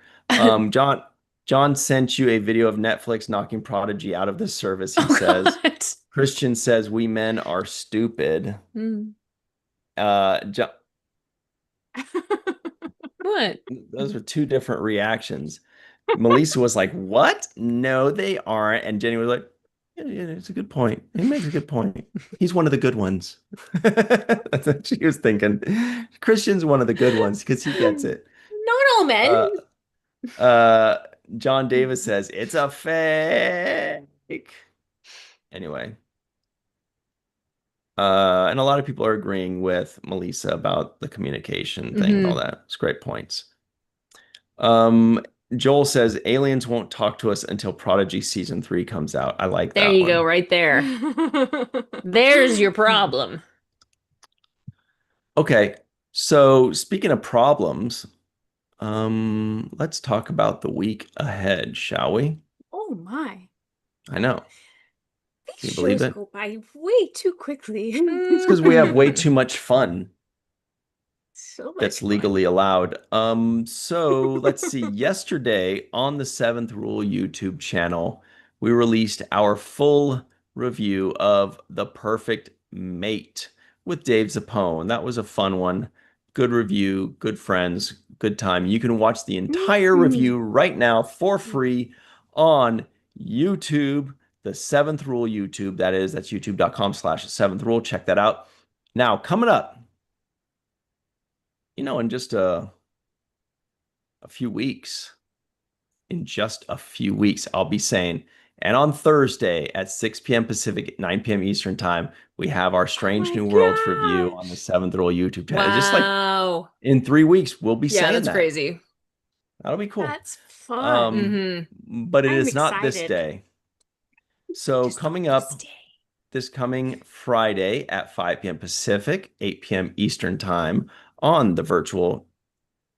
John sent you a video of Netflix knocking Prodigy out of the service, he says. God. Christian says, we men are stupid. What? Those are two different reactions. Melissa was like, what? No, they aren't. And Jenny was like, yeah, it's a good point. He makes a good point. He's one of the good ones. That's what she was thinking. Christian's one of the good ones because he gets it. Not all men. John Davis says, it's a fake. Anyway. And a lot of people are agreeing with Melissa about the communication thing and all that. It's great points. Joel says, aliens won't talk to us until Prodigy season 3 comes out. I like that. There you go, right there. There's your problem. Okay, so speaking of problems, let's talk about the week ahead, shall we? Oh my. I know. These shows go by way too quickly. It's because we have way too much fun. So that's legally allowed. So let's see. Yesterday on the Seventh Rule YouTube channel, we released our full review of The Perfect Mate with Dave Zappone. That was a fun one. Good review, good friends, good time. You can watch the entire review right now for free on YouTube, the Seventh Rule YouTube. That's youtube.com/Seventh Rule. Check that out. Now, coming up, in just a few weeks, I'll be saying, And on Thursday at 6 p.m. Pacific, 9 p.m. Eastern time, we have our Strange my New Worlds review on gosh. the Seventh Rule YouTube channel. Wow. Just like in 3 weeks, we'll be saying that's that. crazy. That'll be cool. That's fun. But it I'm is not this excited. day. So Just coming not up this day. this coming Friday at 5 p.m. Pacific, 8 p.m. Eastern time on the virtual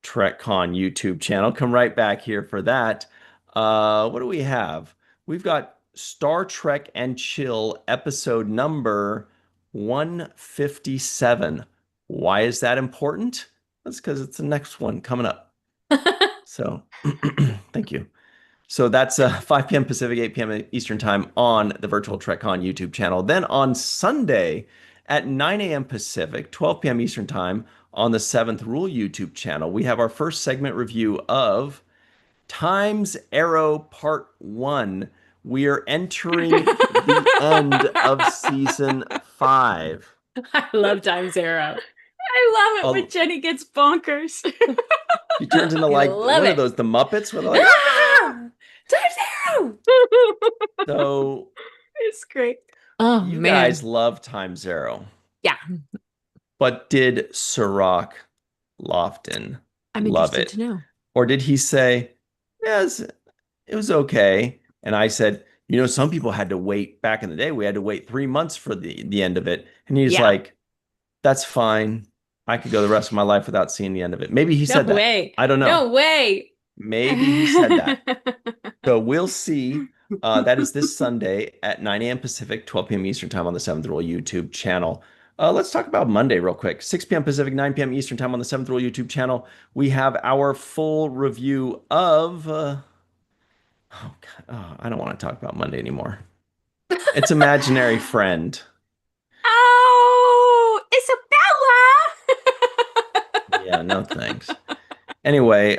TrekCon YouTube channel. Come right back here for that. What do we have? We've got Star Trek and Chill episode number 157. Why is that important? That's because it's the next one coming up. So thank you. So that's 5 p.m. Pacific, 8 p.m. Eastern time on the virtual TrekCon YouTube channel. Then on Sunday at 9 a.m. Pacific, 12 p.m. Eastern time on the Seventh Rule YouTube channel, we have our first segment review of Time's Arrow Part 1. We are entering the end of season 5. I love Time's Arrow. I love it when Jenny gets bonkers. She turns into like one of those, the Muppets, where they're like, ah! Time's Arrow! So it's great. Oh, you man. guys love Time's Arrow. Yeah. But did Sirach Lofton I'm love interested it? to know. Or did he say, yes, it was okay? And I said, some people had to wait back in the day. We had to wait 3 months for the end of it. And he's like, that's fine. I could go the rest of my life without seeing the end of it. Maybe he said that. I don't know. No way. Maybe he said that. So we'll see. That is this Sunday at 9 a.m. Pacific, 12 p.m. Eastern time on the Seventh Rule YouTube channel. Let's talk about Monday real quick. 6 p.m. Pacific, 9 p.m. Eastern time on the Seventh Rule YouTube channel. We have our full review of... I don't want to talk about Monday anymore. It's Imaginary Friend. Oh, Isabella! Yeah, no thanks. Anyway,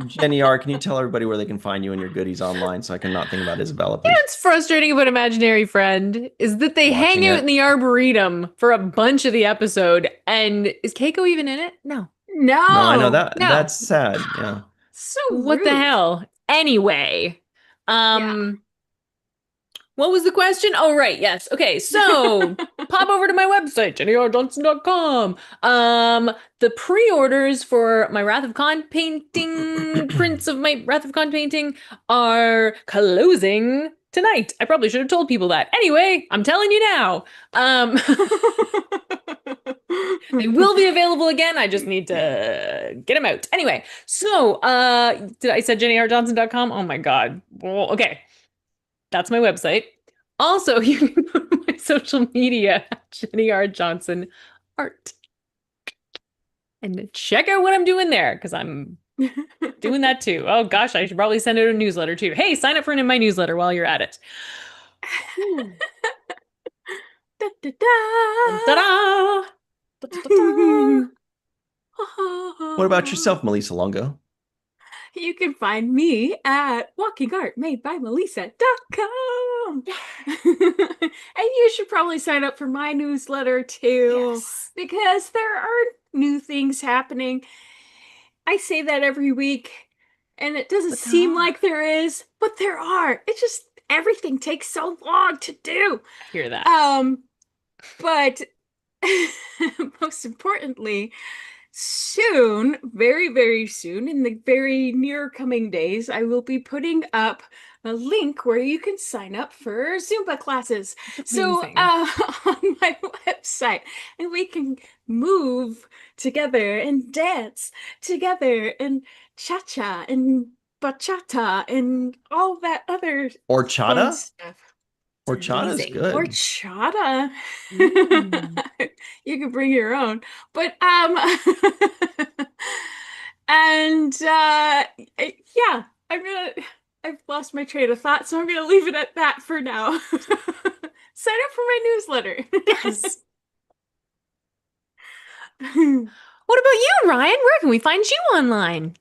Jenny R., can you tell everybody where they can find you and your goodies online so I can not think about Isabella, please? You know what's frustrating about Imaginary Friend is that they hang out in the Arboretum for a bunch of the episode. And is Keiko even in it? No. No, I know that. No. That's sad. Yeah. So what rude. the hell? Anyway, what was the question? Oh, right. Yes. Okay. So pop over to my website, jennyrjohnson.com. The pre-orders for my Wrath of Khan painting, prints of my Wrath of Khan painting are closing tonight. I probably should have told people that. Anyway, I'm telling you now. They will be available again. I just need to get them out. Anyway, so did I said jennyrjohnson.com? Oh my God. Well, okay. That's my website. Also, you can go to my social media, Jenny R. Johnson Art. And check out what I'm doing there, because I'm doing that too. Oh gosh, I should probably send out a newsletter too. Hey, sign up for my newsletter while you're at it. Da, da, da. Ta-da! Da-da-da-da. What about yourself, Melissa Longo? You can find me at walkingartmadebymelissa.com. And you should probably sign up for my newsletter too, because there are new things happening. I say that every week, and it doesn't seem like there is, but there are. It's just everything takes so long to do. I hear that. But most importantly, soon, very, very soon, in the very near coming days, I will be putting up a link where you can sign up for Zumba classes. So on my website, and we can move together and dance together and cha-cha and bachata and all that other Horchata stuff. Horchata is good. Horchata. You can bring your own. But and yeah, I've lost my train of thought, so I'm gonna leave it at that for now. Sign up for my newsletter. Yes. What about you, Ryan? Where can we find you online?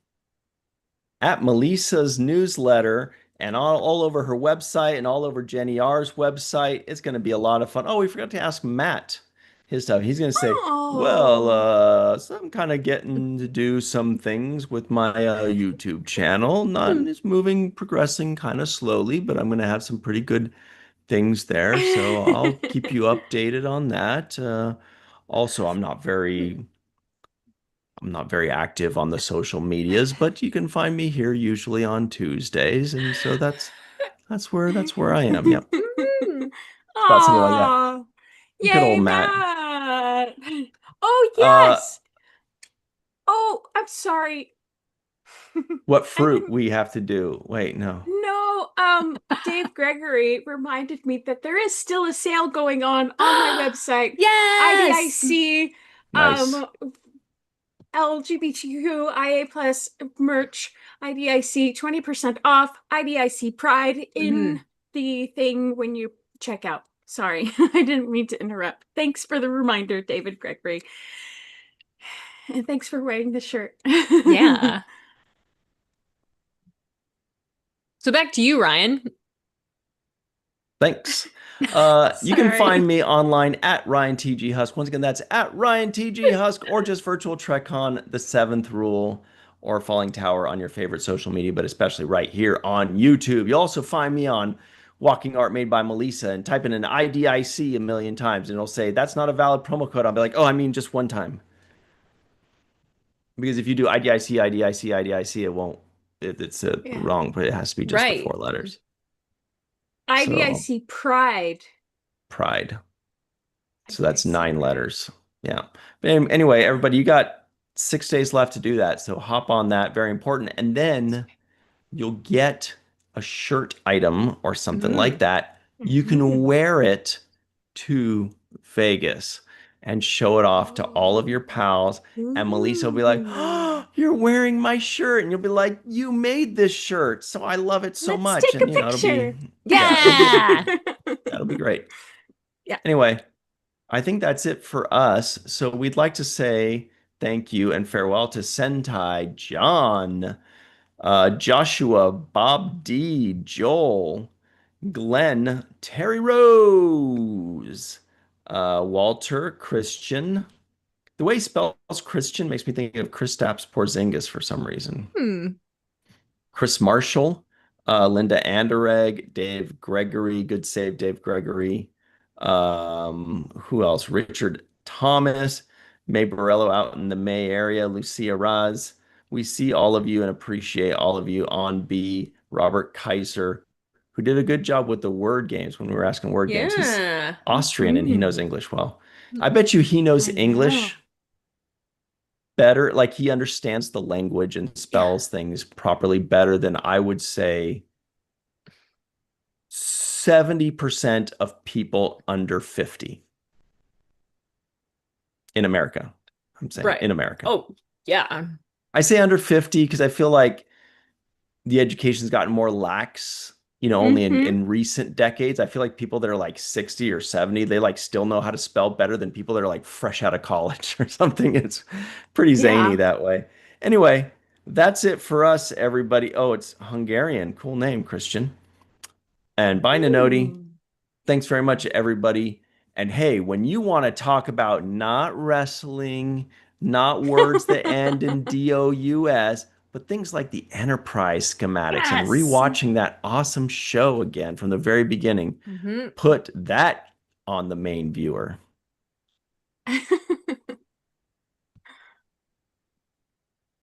At Melissa's newsletter and all over her website and all over Jenny R's website. It's going to be a lot of fun. Oh, we forgot to ask Matt his stuff. He's going to say, well, Oh. so I'm kind of getting to do some things with my YouTube channel. Not it's moving, progressing kind of slowly, but I'm going to have some pretty good things there. So I'll keep you updated on that. Also, I'm not very active on the social medias, but you can find me here usually on Tuesdays, and so that's where I am. Yep. It's about something like that. Oh, Good yay, old Matt. Matt. Oh, Uh, yes. Oh, I'm sorry. what I fruit didn't we have to do? Wait, no. know. Dave Gregory reminded me that there is still a sale going on my website. Yes. IDIC, Nice. um, LGBTQIA plus merch, IDIC 20% off, IDIC Pride in the thing when you check out. Sorry, I didn't mean to interrupt. Thanks for the reminder, David Gregory. And thanks for wearing the shirt. Yeah. So back to you, Ryan. Thanks. You can Sorry. find me online at Ryan TG Husk. Once again, that's at Ryan TG Husk or just Virtual TrekCon, The Seventh Rule, or Falling Tower on your favorite social media, but especially right here on YouTube. You'll also find me on Walking Art Made by Melissa and type in an IDIC a million times, and it'll say that's not a valid promo code. I'll be like, oh, I mean just one time. Because if you do IDIC, IDIC, IDIC, it won't. It's Yeah. wrong, but it has to be just the four Right. letters. So IDIC Pride. Pride. So that's IDIC 9 Pride. letters. Yeah. But anyway, everybody, you got 6 days left to do that. So hop on that. Very important. And then you'll get a shirt item or something like that. You can Mhm. wear it to Vegas and show it off to all of your pals. And Melissa will be like, Ooh. oh, you're wearing my shirt. And you'll be like, you made this shirt. So I love it so Let's much. take a And, it'll be, picture. yeah, it'll be, Yeah. that'll be great. Yeah. Anyway, I think that's it for us. So we'd like to say thank you and farewell to Sentai, John, Joshua, Bob D, Joel, Glenn, Terry Rose, Walter, Christian. The way he spells Christian makes me think of Kristaps Porzingis for some reason. Chris Marshall, Linda Anderegg, Dave Gregory, good save, Dave Gregory. Who else? Richard Thomas, May Borello out in the May area, Lucia Raz. We see all of you and appreciate all of you on B. Robert Kaiser, who did a good job with the word games when we were asking word games. He's Yeah. Austrian and he knows Mhm. English well. I bet you he knows I know. English better, like he understands the language and Yeah. spells things properly better than I would say 70% of people under 50 in America. I'm saying Right. in America. Oh, yeah. I say under 50 because I feel like the education's gotten more lax, only Mm-hmm. in recent decades. I feel like people that are like 60 or 70, they like still know how to spell better than people that are like fresh out of college or something. It's pretty zany Yeah. that way. Anyway, that's it for us, everybody. Oh, it's Hungarian. Cool name, Christian. And bye, Nanoti. Ooh. Thanks very much, everybody. And hey, when you want to talk about not wrestling, not words that end in DOUS, but things like the enterprise schematics and Yes. rewatching that awesome show again from the very beginning, put that on the main viewer.